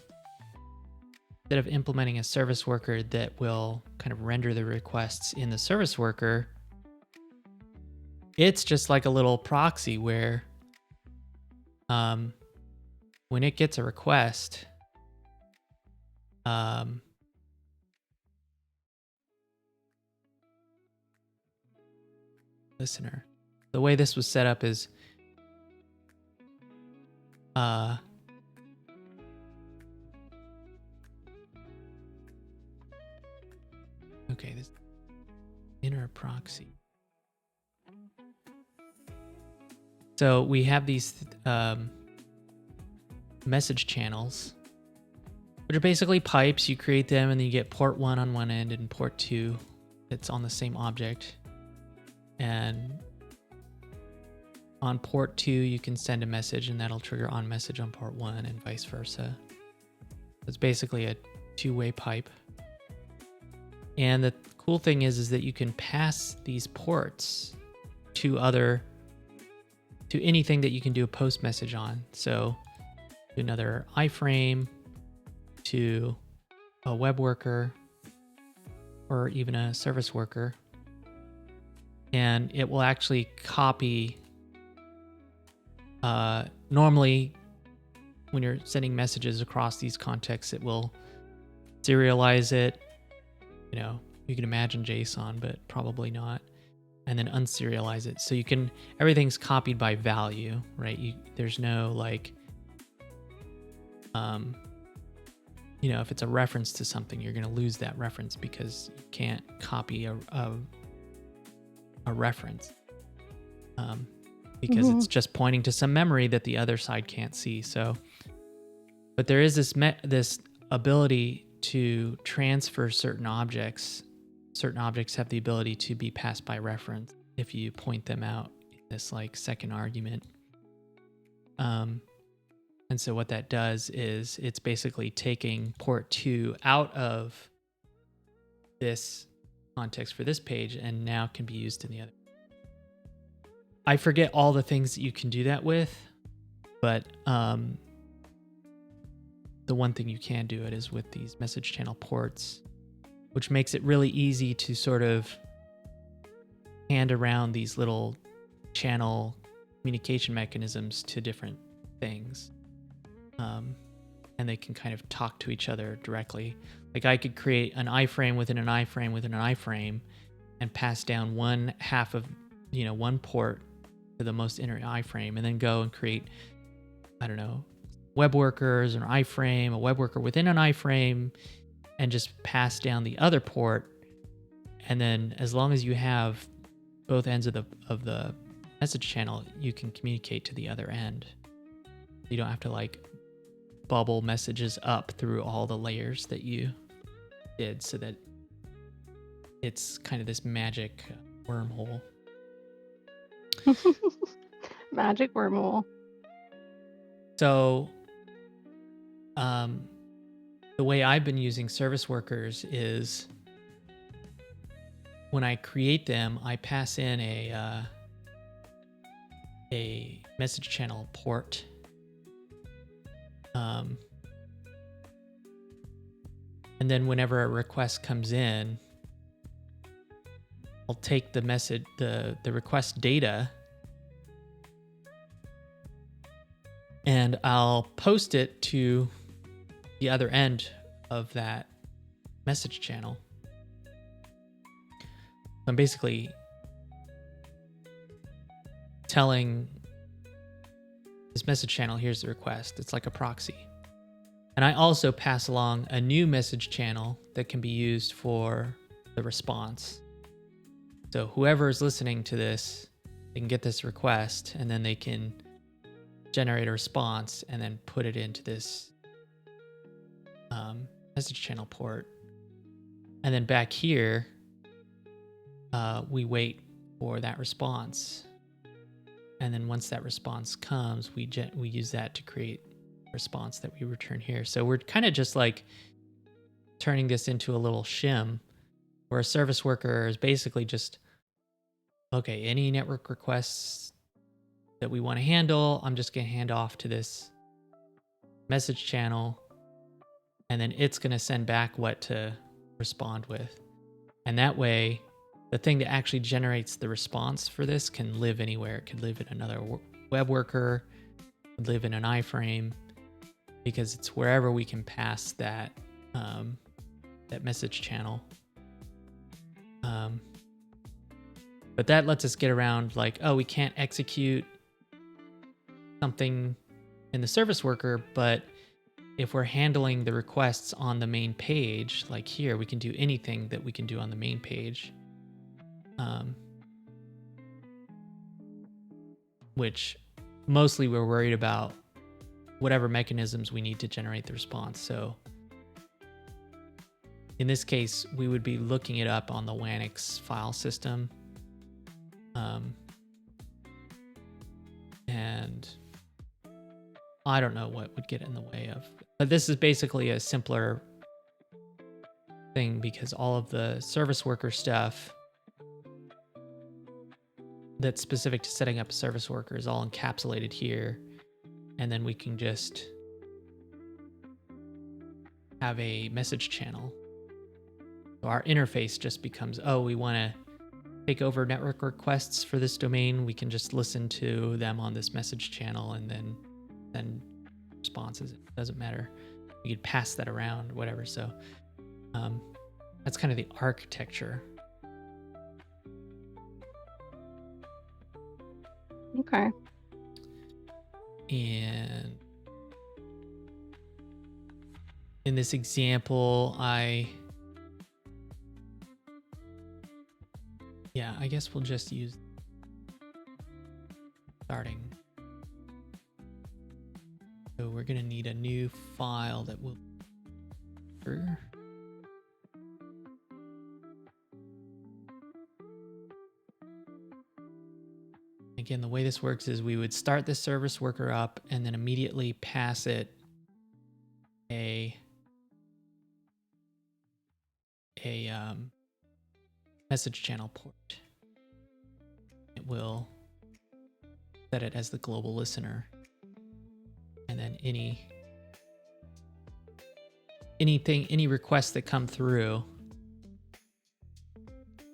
of implementing a service worker that will kind of render the requests in the service worker, it's just like a little proxy where when it gets a request, listener. The way this was set up is okay, this inner proxy. So we have these message channels, which are basically pipes. You create them and then you get port 1 on one end and port 2 that's on the same object. And on port 2, you can send a message and that'll trigger on message on port 1 and vice versa. It's basically a two-way pipe. And the cool thing is that you can pass these ports to anything that you can do a post message on. So to another iframe, to a web worker, or even a service worker. And it will actually copy. Normally, when you're sending messages across these contexts, it will serialize it, you can imagine JSON, but probably not. And then unserialize it. So everything's copied by value, right? There's no like, if it's a reference to something, you're going to lose that reference because you can't copy a reference because it's just pointing to some memory that the other side can't see. So, but there is this ability to transfer certain objects. Certain objects have the ability to be passed by reference if you point them out in this like second argument. And so what that does is it's basically taking port 2 out of this context for this page and now can be used in the other. I forget all the things that you can do that with, but the one thing you can do it is with these message channel ports, which makes it really easy to sort of hand around these little channel communication mechanisms to different things. And they can kind of talk to each other directly. Like I could create an iframe within an iframe within an iframe and pass down one half of, one port to the most inner iframe, and then go and create, I don't know, web workers, an iframe, a web worker within an iframe, and just pass down the other port. And then as long as you have both ends of the message channel, you can communicate to the other end. You don't have to like bubble messages up through all the layers that you did, so that it's kind of this magic wormhole. Magic wormhole. So the way I've been using service workers is when I create them, I pass in a message channel port. And then whenever a request comes in, I'll take the message, the request data, and I'll post it to the other end of that message channel. I'm basically telling this message channel, here's the request. It's like a proxy. And I also pass along a new message channel that can be used for the response. So whoever is listening to this, they can get this request, and then they can generate a response and then put it into this message channel port. And then back here, we wait for that response. And then once that response comes, we use that to create a response that we return here. So we're kind of just like turning this into a little shim where a service worker is basically just, okay, any network requests that we want to handle, I'm just going to hand off to this message channel, and then it's going to send back what to respond with. And that way, the thing that actually generates the response for this can live anywhere. It could live in another web worker, could live in an iframe, because it's wherever we can pass that that message channel. But that lets us get around like, oh, we can't execute something in the service worker, but if we're handling the requests on the main page, like here, we can do anything that we can do on the main page. Which mostly we're worried about whatever mechanisms we need to generate the response. So in this case, we would be looking it up on the Wanix file system. And I don't know what would get in the way of, but this is basically a simpler thing because all of the service worker stuff that's specific to setting up a service worker is all encapsulated here. And then we can just have a message channel. So our interface just becomes, oh, we want to take over network requests for this domain. We can just listen to them on this message channel and then send responses. It doesn't matter. We could pass that around, whatever. So That's kind of the architecture. Okay. And in this example, I guess we'll just use starting. So we're going to need a new file that will. Again, the way this works is we would start the service worker up and then immediately pass it a message channel port. It will set it as the global listener, and then any requests that come through,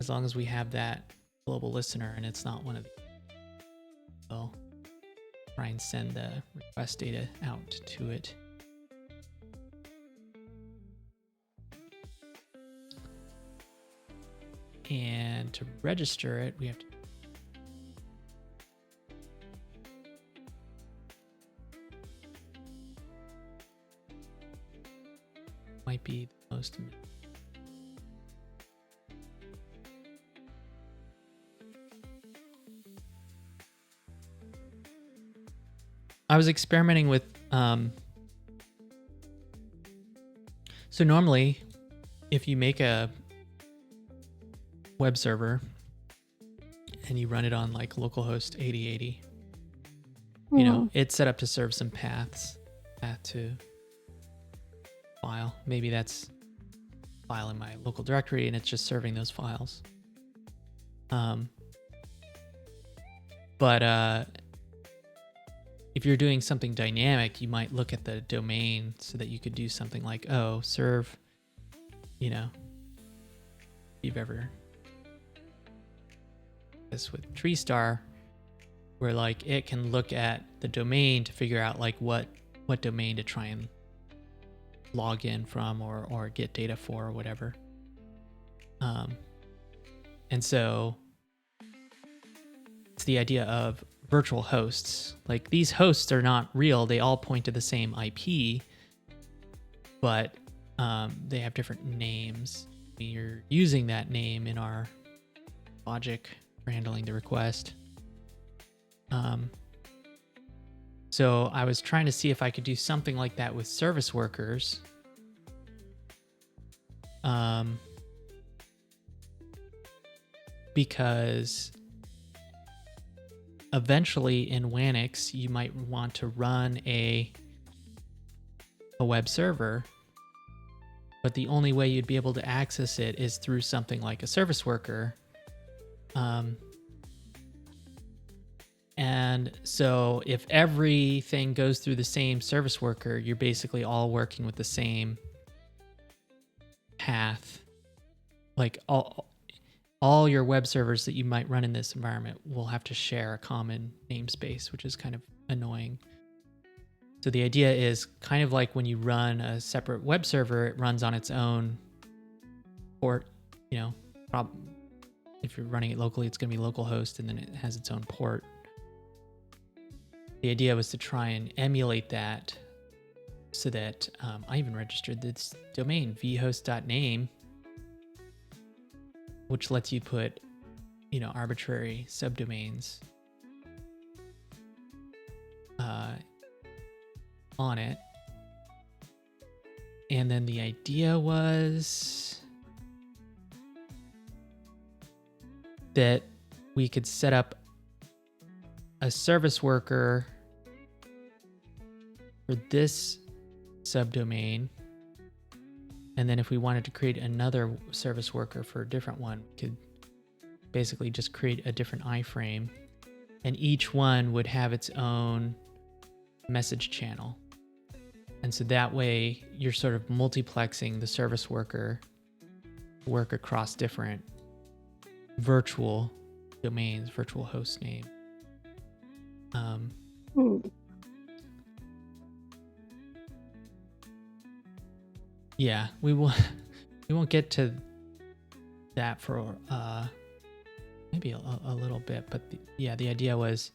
as long as we have that global listener and it's not one of the, we'll try and send the request data out to it. And to register it, we have to might be the most. I was experimenting with so normally if you make a web server and you run it on like localhost 8080, you know, it's set up to serve some path to file. Maybe that's file in my local directory and it's just serving those files. But if you're doing something dynamic, you might look at the domain so that you could do something like, oh, serve, you know, if you've ever this with TreeStar, where like it can look at the domain to figure out like what domain to try and log in from or get data for or whatever. And so it's the idea of virtual hosts. Like these hosts are not real. They all point to the same IP, but they have different names. We're using that name in our logic for handling the request. So I was trying to see if I could do something like that with service workers. Because eventually in Wanix, you might want to run a web server, but the only way you'd be able to access it is through something like a service worker. And so if everything goes through the same service worker, you're basically all working with the same path. Like all your web servers that you might run in this environment will have to share a common namespace, which is kind of annoying. So the idea is kind of like when you run a separate web server, it runs on its own port, you know, if you're running it locally, it's going to be localhost and then it has its own port. The idea was to try and emulate that so that I even registered this domain, vhost.name, which lets you put, you know, arbitrary subdomains on it. And then the idea was that we could set up a service worker for this subdomain. And then if we wanted to create another service worker for a different one, we could basically just create a different iframe, and each one would have its own message channel. And so that way you're sort of multiplexing the service worker to work across different virtual domains, virtual host name. Yeah, we won't get to that for maybe a little bit, but the idea was,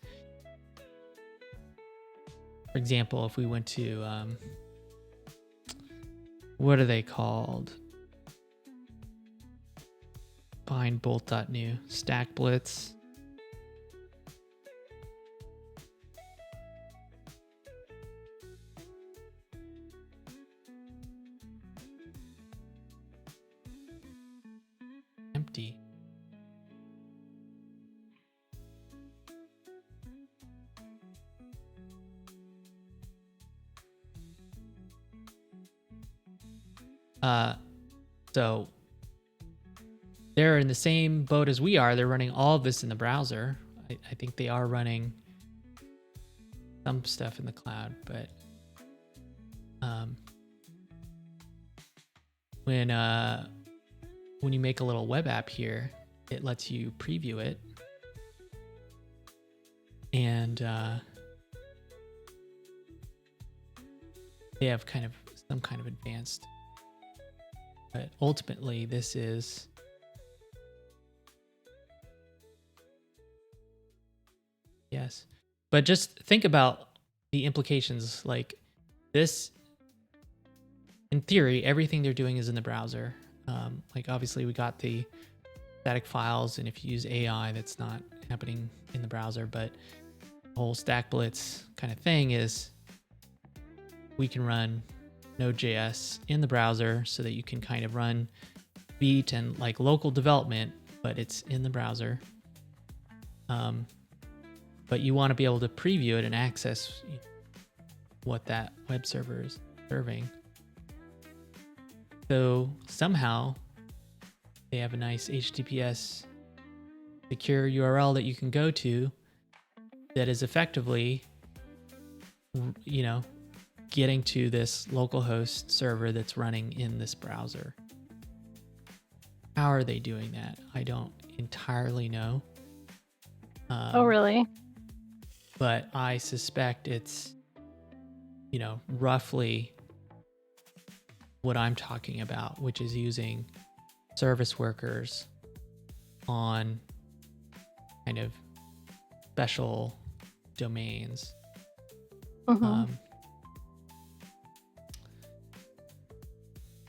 for example, if we went to what are they called? Bind bolt.new, stack blitz. Empty. So they're in the same boat as we are. They're running all of this in the browser. I think they are running some stuff in the cloud, but when you make a little web app here, it lets you preview it, and they have some kind of advanced. But ultimately, this is yes. But just think about the implications. Like this, in theory, everything they're doing is in the browser. Like obviously, we got the static files, and if you use AI, that's not happening in the browser. But the whole stack blitz kind of thing is we can run Node.js in the browser so that you can kind of run Beat and like local development, but it's in the browser. But you want to be able to preview it and access what that web server is serving. So somehow they have a nice HTTPS secure URL that you can go to that is effectively, getting to this localhost server that's running in this browser. How are they doing that? I don't entirely know. Oh, really? But I suspect it's, roughly what I'm talking about, which is using service workers on kind of special domains. Mm-hmm.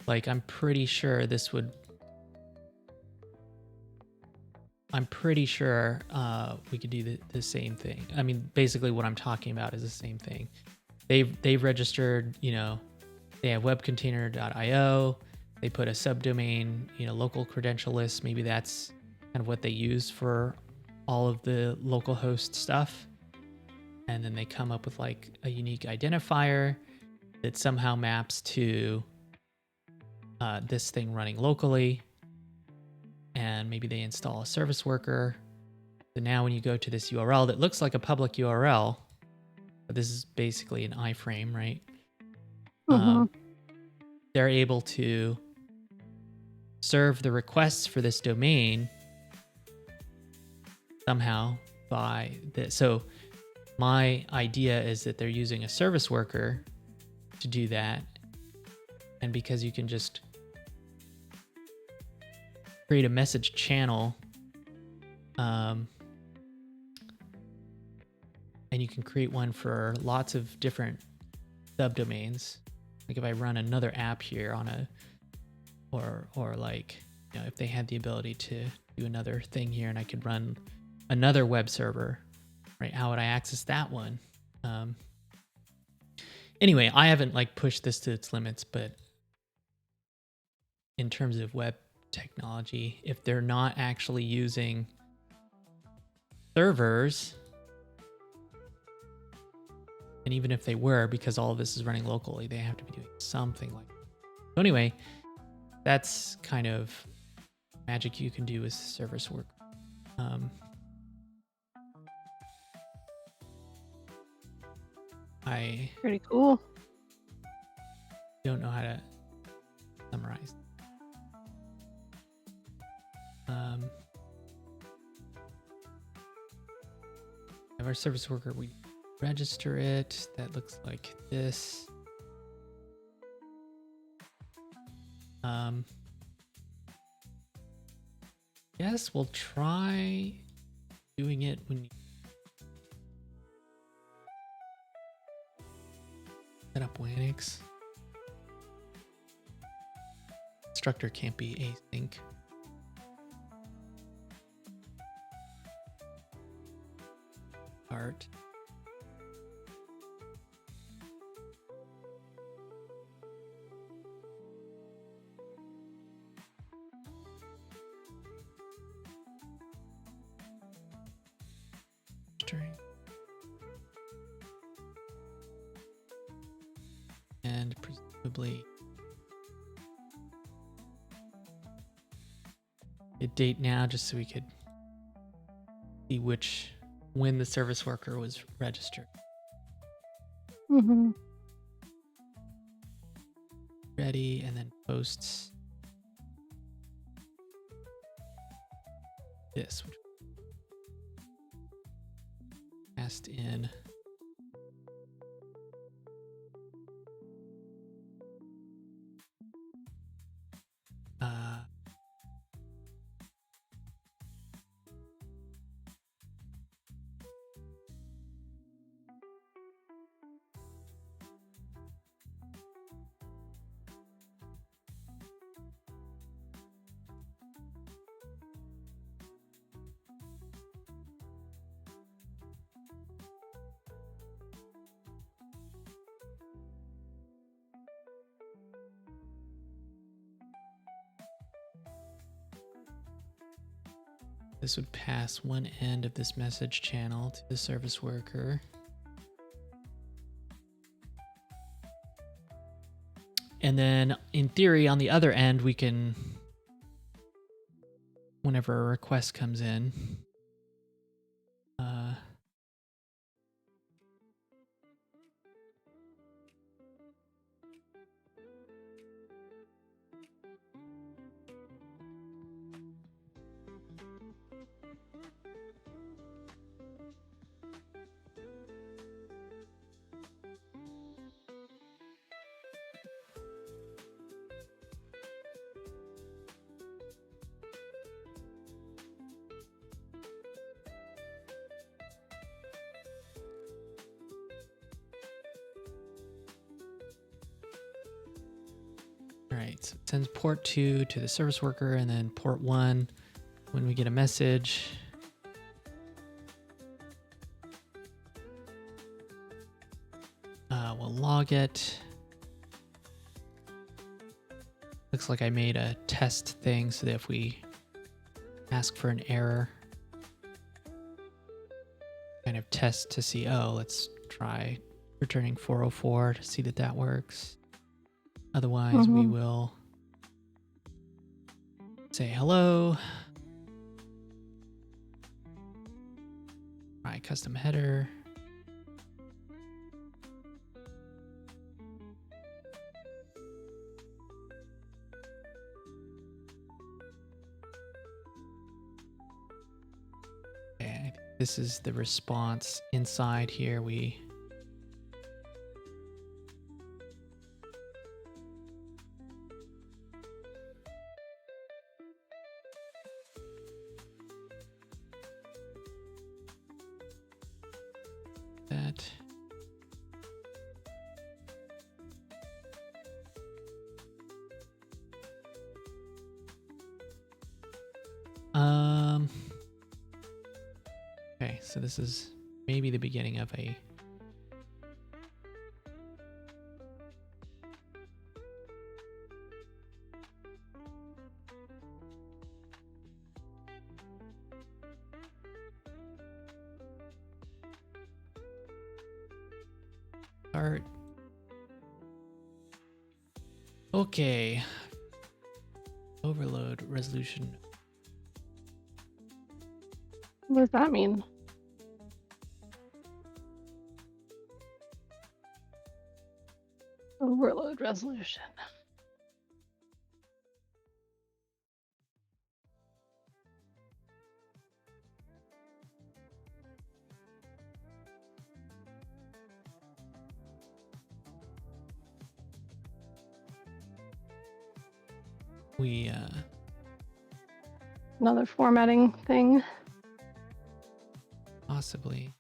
Like I'm pretty sure we could do the same thing. I mean, basically what I'm talking about is the same thing. They've registered, they have webcontainer.io. They put a subdomain, local credential list. Maybe that's kind of what they use for all of the localhost stuff. And then they come up with like a unique identifier that somehow maps to this thing running locally, and maybe they install a service worker. So now when you go to this URL that looks like a public URL, but this is basically an iframe, right? Mm-hmm. They're able to serve the requests for this domain somehow by this. So my idea is that they're using a service worker to do that. And because you can just create a message channel, and you can create one for lots of different subdomains. Like if I run another app here on or like, if they had the ability to do another thing here and I could run another web server, right? How would I access that one? Anyway, I haven't like pushed this to its limits, but in terms of web technology, if they're not actually using servers, and even if they were, because all of this is running locally, they have to be doing something like that. So anyway, that's kind of magic you can do with service work. I Pretty cool. don't know how to summarize. Have our service worker, we register it. That looks like this. Yes, we'll try doing it when you set up Wanix. Instructor can't be async. Start. String. And presumably a date now just so we could see when the service worker was registered. Mm-hmm. Ready, and then posts this, which passed in. This would pass one end of this message channel to the service worker. And then in theory, on the other end, we can, whenever a request comes in, all right, so it sends port 2 to the service worker, and then port 1 when we get a message. We'll log it. Looks like I made a test thing so that if we ask for an error, kind of test to see, oh, let's try returning 404 to see that that works. Otherwise, we will say hello. Try custom header. Okay, this is the response inside here. We that. Okay, so this is maybe the beginning of a start. Okay. Overload resolution. What does that mean? Overload resolution. We Another formatting thing. Possibly.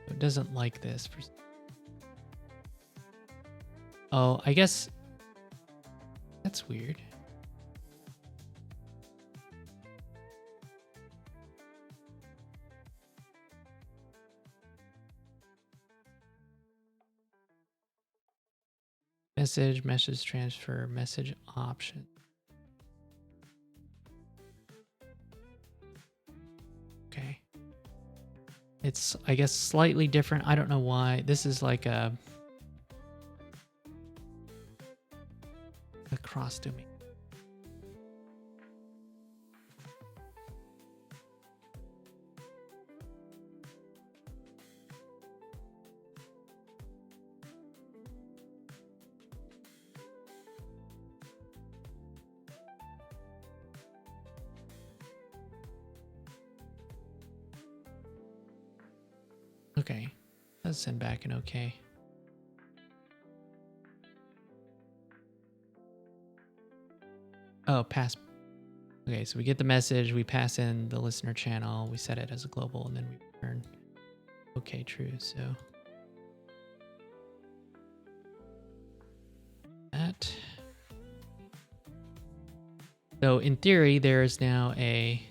It doesn't like this. Oh, I guess that's weird. Message transfer, message option. Okay. It's, I guess, slightly different. I don't know why. This is like a cross domain. Okay. Let's send back an okay. Oh, pass. Okay, so we get the message, we pass in the listener channel, we set it as a global, and then we return okay, true. So that. So in theory, there is now a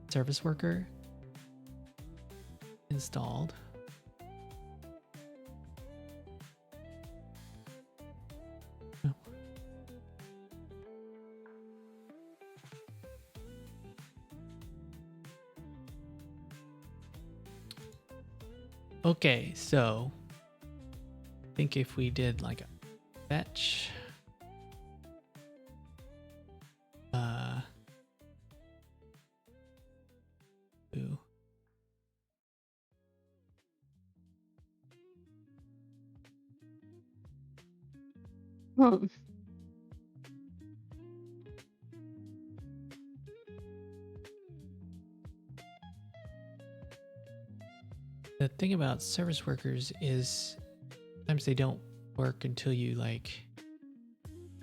service worker installed. Oh. Okay, so I think if we did like a fetch, ooh. Hmm. The thing about service workers is sometimes they don't work until you like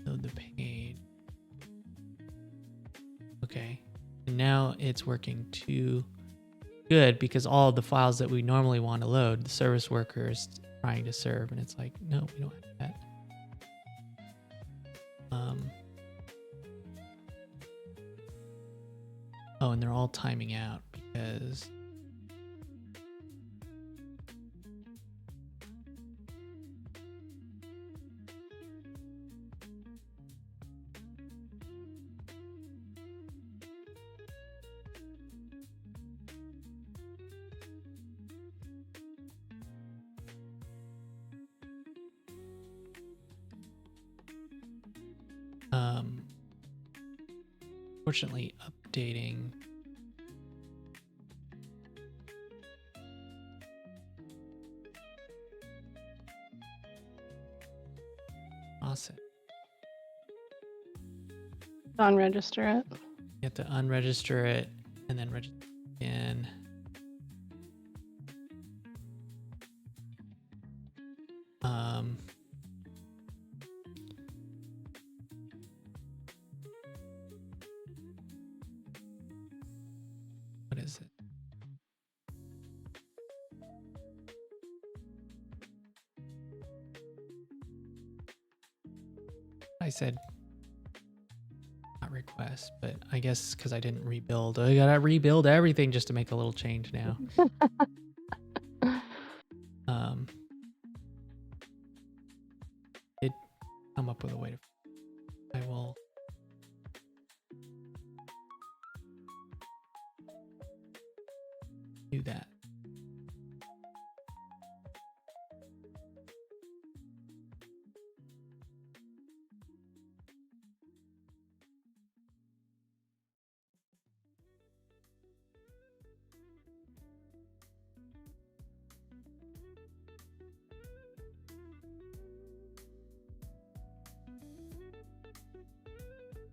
load the page. Okay. And now it's working too good because all the files that we normally want to load, the service worker is trying to serve, and it's like, no, we don't have that. Oh, and they're all timing out because fortunately updating faucet. Unregister it. You have to unregister it and then register again. What is it? I said not request, but I guess because I didn't rebuild. I gotta rebuild everything just to make a little change now. Did come up with a way to. I will. Do that.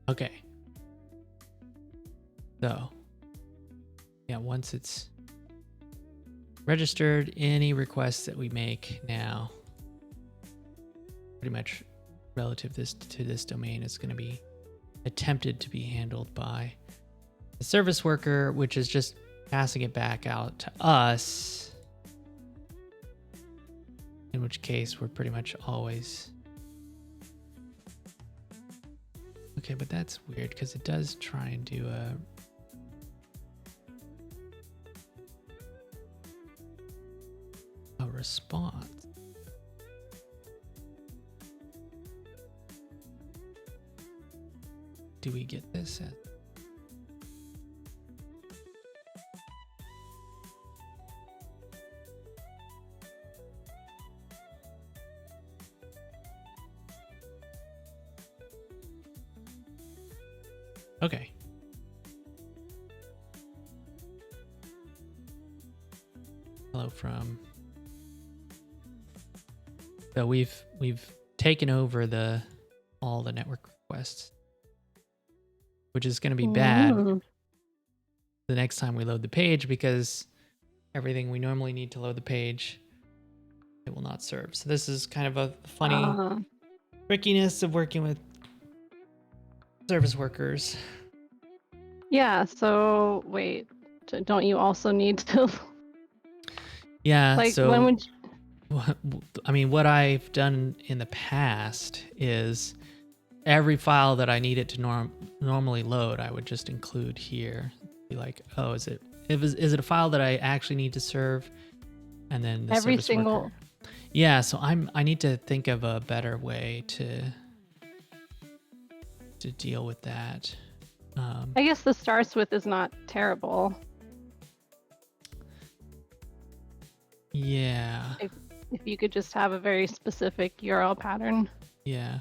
Okay. So, yeah, once it's registered, any requests that we make now, pretty much relative to this domain, is going to be attempted to be handled by the service worker, which is just passing it back out to us, in which case we're pretty much always... Okay, but that's weird because it does try and do a response. Do we get this at... Okay. Hello from... So we've taken over all the network requests, which is going to be bad the next time we load the page, because everything we normally need to load the page, it will not serve. So this is kind of a funny trickiness of working with service workers. Yeah, so wait, don't you also need to... Yeah, like, so... when would you... I mean, what I've done in the past is every file that I need it to normally load, I would just include here. Be like, oh, is it a file that I actually need to serve? And then the every service single... worker. Yeah, so I need to think of a better way to deal with that. I guess the starts with is not terrible. Yeah. If you could just have a very specific URL pattern. Yeah.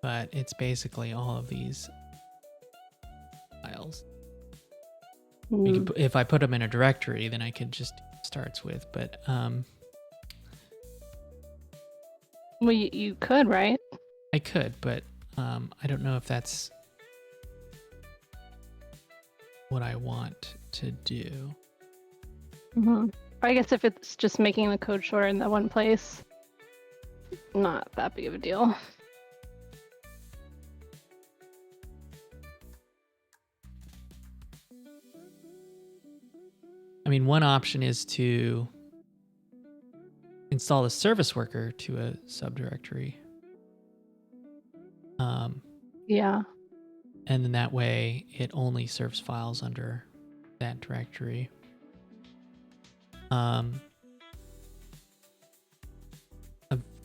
But it's basically all of these files. If I put them in a directory, then I could just starts with, but well, you could, right? I could, but I don't know if that's what I want to do. I guess if it's just making the code shorter in that one place, not that big of a deal. I mean, one option is to install a service worker to a subdirectory. Yeah. And then that way it only serves files under that directory.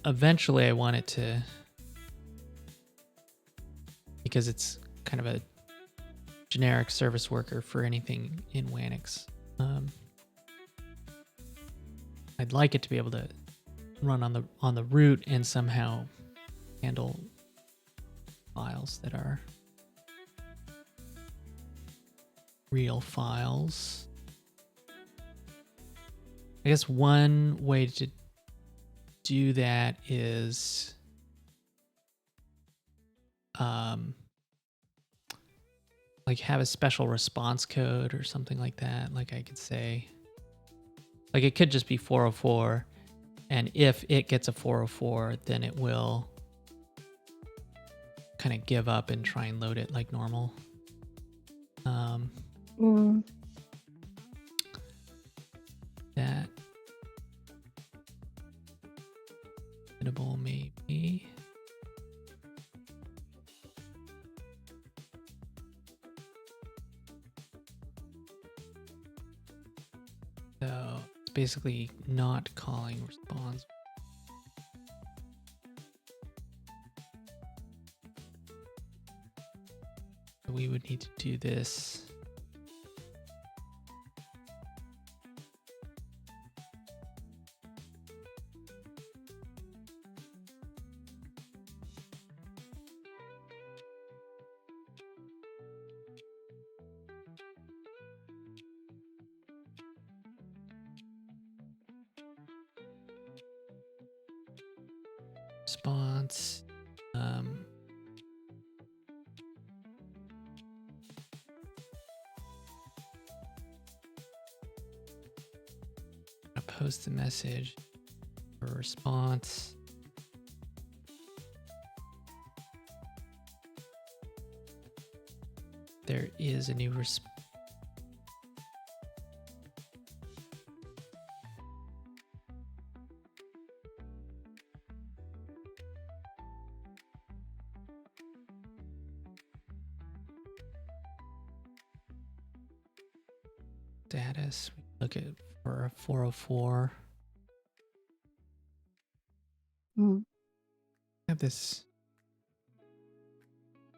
Eventually I want it to, because it's kind of a generic service worker for anything in Wanix. I'd like it to be able to run on the root and somehow handle files that are real files. I guess one way to do that is like have a special response code or something like that. Like I could say, like it could just be 404, and if it gets a 404, then it will kind of give up and try and load it like normal. That editable maybe. So it's basically not calling response. So we would need to do this. response. Post the message for response. There is a new response. Status. We look at for a 404. Have this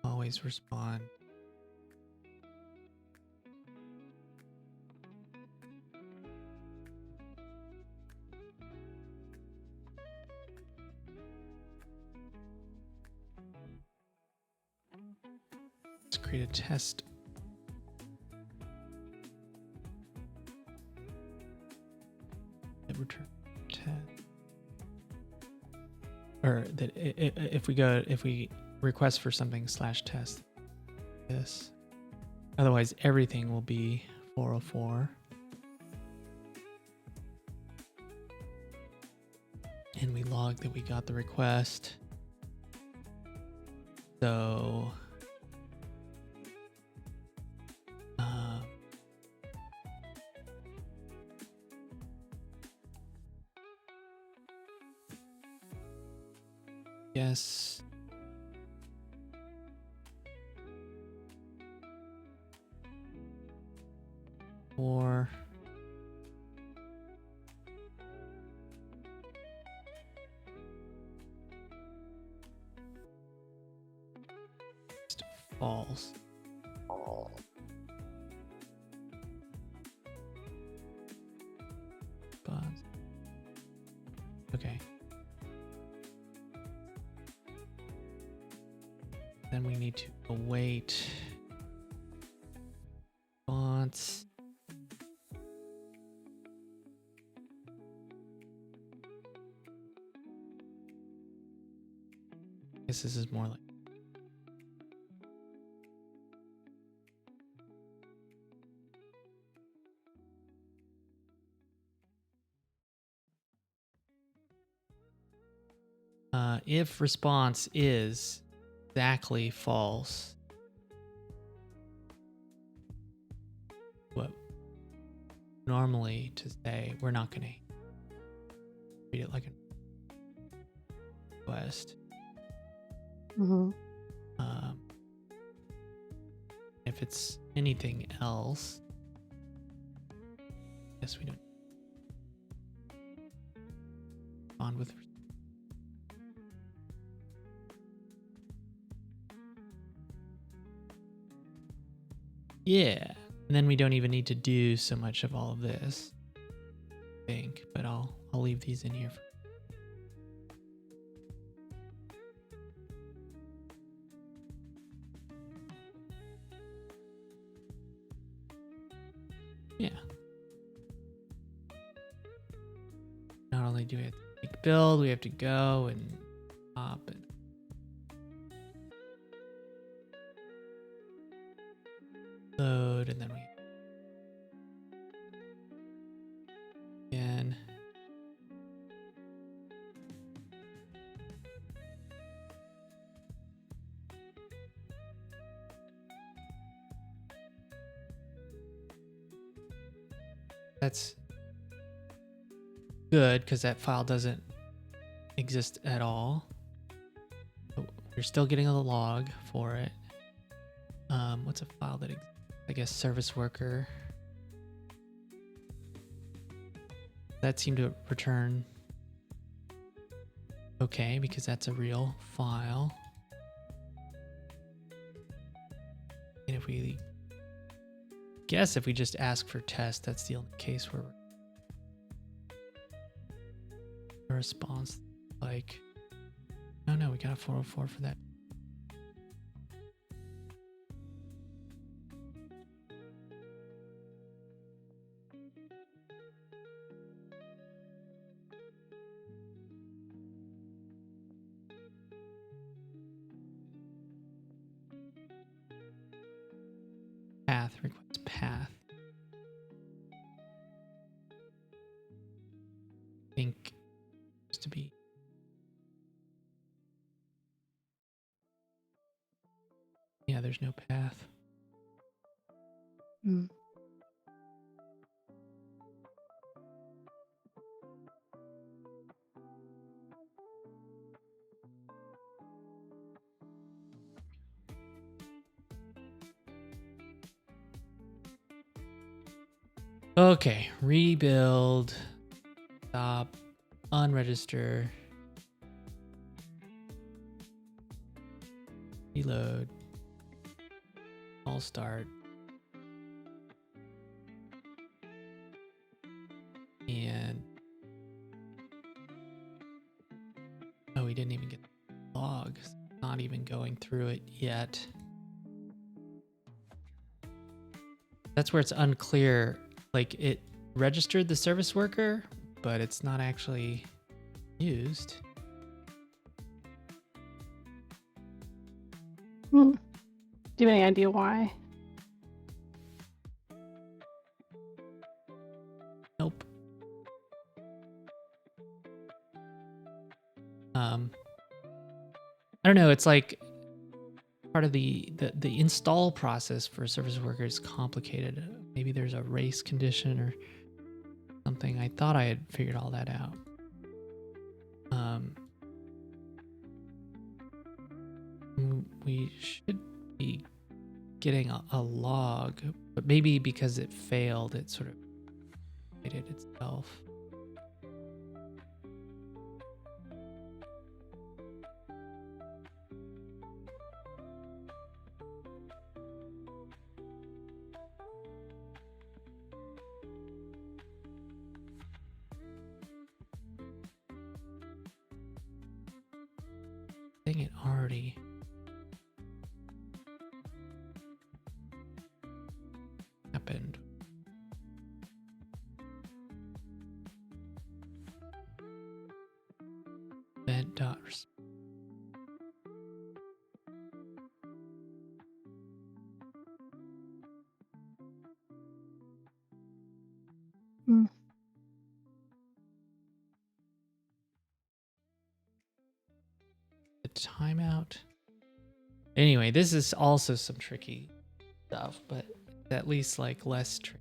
always respond. Let's create a test. Return test. Or that if we request for something /test this, otherwise everything will be 404. And we log that we got the request. So yes. Or false. Okay. Then we need to await response. I guess this is more like if response is exactly false, what normally to say we're not going to treat it like a request. If it's anything else, I guess we don't respond with. Yeah, and then we don't even need to do so much of all of this, I think, but I'll leave these in here. Yeah. Not only do we have to make build, we have to go and pop and load, and then we again. That's good because that file doesn't exist at all. But we're still getting a log for it. What's a file that exists? I guess service worker. That seemed to return okay because that's a real file. And if we guess if we just ask for test, that's the only case where a response like, oh no, we got a 404 for that. think it's to be. Yeah, there's no path. Hmm. Okay, rebuild, stop, unregister, reload, all start, and oh, we didn't even get the log. Not even going through it yet. That's where it's unclear. Like, it registered the service worker, but it's not actually used. Do you have any idea why? Nope. I don't know. It's like part of the install process for service worker is complicated. Maybe there's a race condition or something. I thought I had figured all that out. We should be getting a log, but maybe because it failed, it sort of created itself. I think it already happened. Event dots. The timeout. Anyway, this is also some tricky stuff, but at least like less tricky.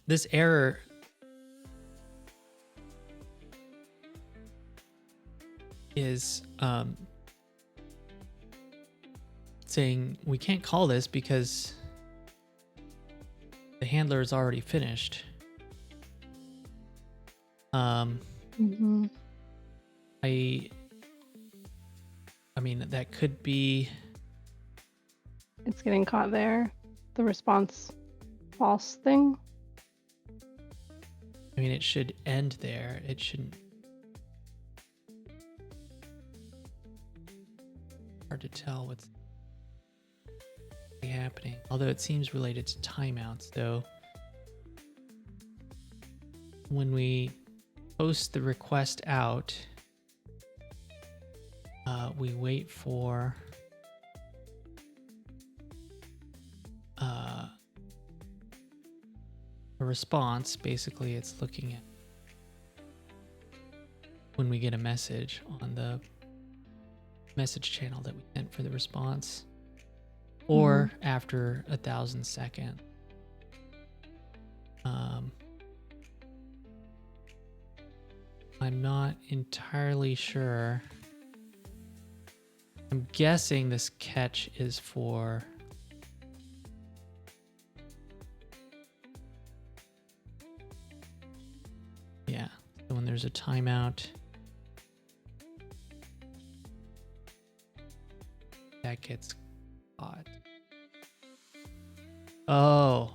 This error is saying we can't call this because the handler is already finished. I mean, that could be. It's getting caught there. The response false thing. I mean, it should end there. It shouldn't. Hard to tell what's happening. Although it seems related to timeouts, though. When we post the request out, we wait for a response. Basically, it's looking at when we get a message on the message channel that we sent for the response, or after 1,000 seconds. I'm not entirely sure. I'm guessing this catch is for so when there's a timeout, that gets caught. Oh,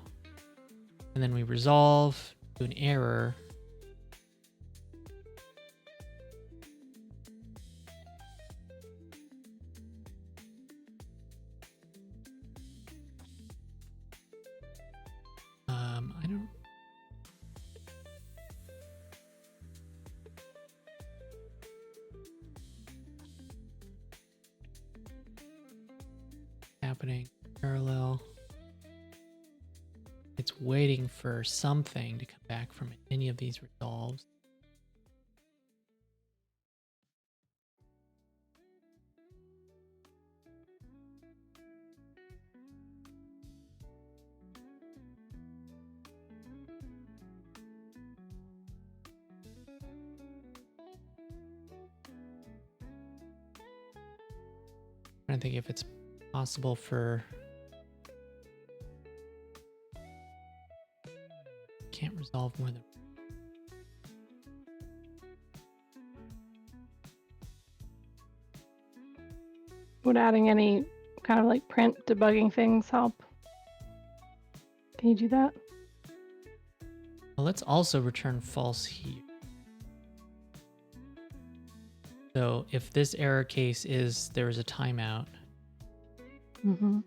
and then we resolve to an error. I don't happening parallel. It's waiting for something to come back from any of these resolves. I'm trying to think if it's possible for... Can't resolve more than... Would adding any kind of like print debugging things help? Can you do that? Well, let's also return false here. So if this error case is there was a timeout, we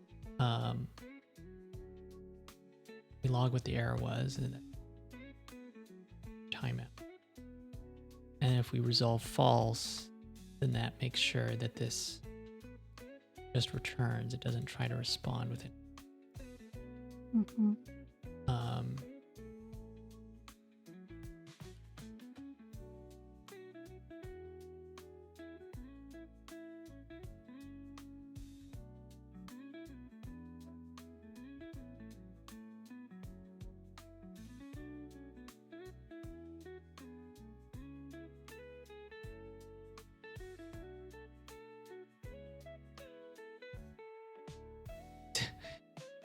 log what the error was and then timeout. And if we resolve false, then that makes sure that this just returns. It doesn't try to respond with it.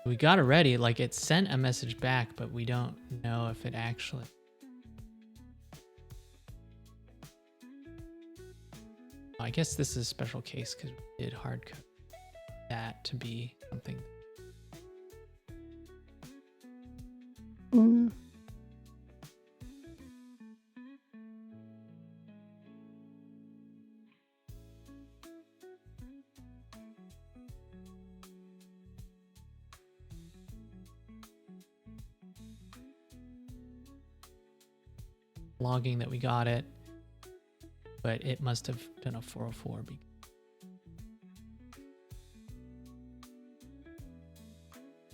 We got it ready, like it sent a message back, but we don't know if it actually... I guess this is a special case because we did hard code that to be something. Logging that we got it, but it must have done a 404 because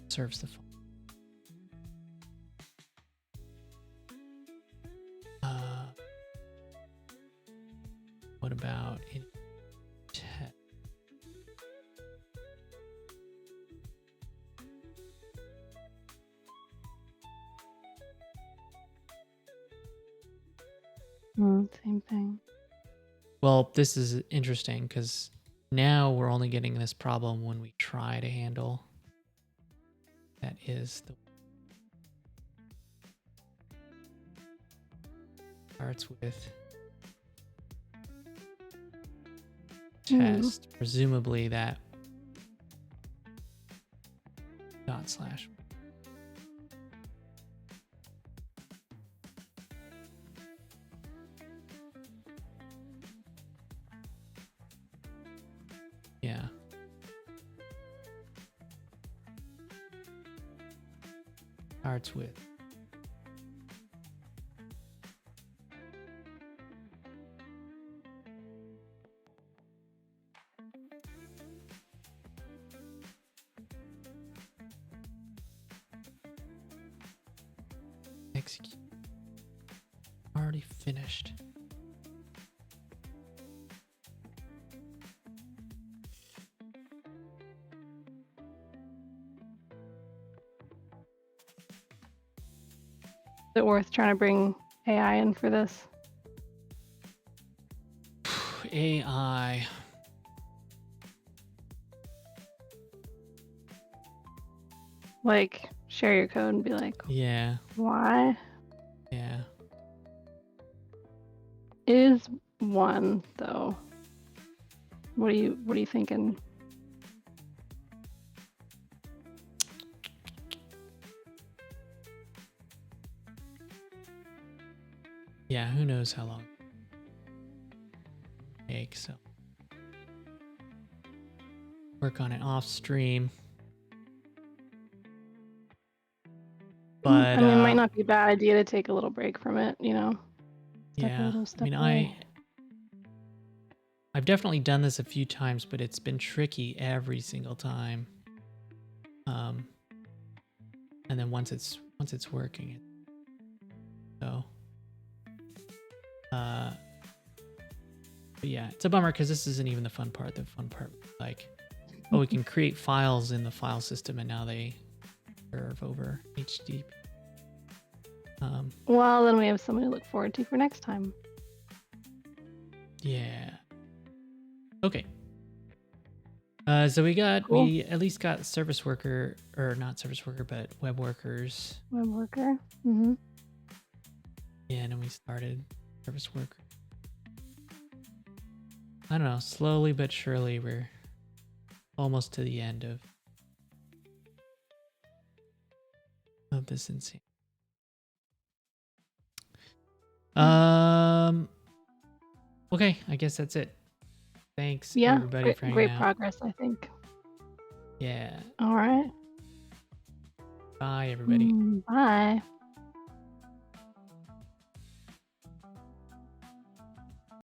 serves the phone. What about in test? Same thing. Well, this is interesting because now we're only getting this problem when we try to handle. That is the starts with test. Presumably that /. Yeah. Starts with execute. Already finished. Is it worth trying to bring AI in for this? AI. Like, share your code and be like, Yeah. why? Yeah. Is one though. What are you thinking? Yeah, who knows how long it takes, so work on it off stream. But I mean, it might not be a bad idea to take a little break from it, you know. Yeah, I mean, I've definitely done this a few times, but it's been tricky every single time. And then once it's working, so but yeah, it's a bummer because this isn't even the fun part. The fun part, like, oh, we can create files in the file system, and now they serve over HTTP. Well, then we have something to look forward to for next time. Yeah. Okay. So we at least got service worker, or not service worker, but web workers. Web worker. Mm-hmm. Yeah, and then we started service worker. I don't know, slowly but surely we're almost to the end of this insane. Okay, I guess that's it. Thanks everybody for hanging great out. progress, I think. Yeah. All right. Bye everybody. Bye.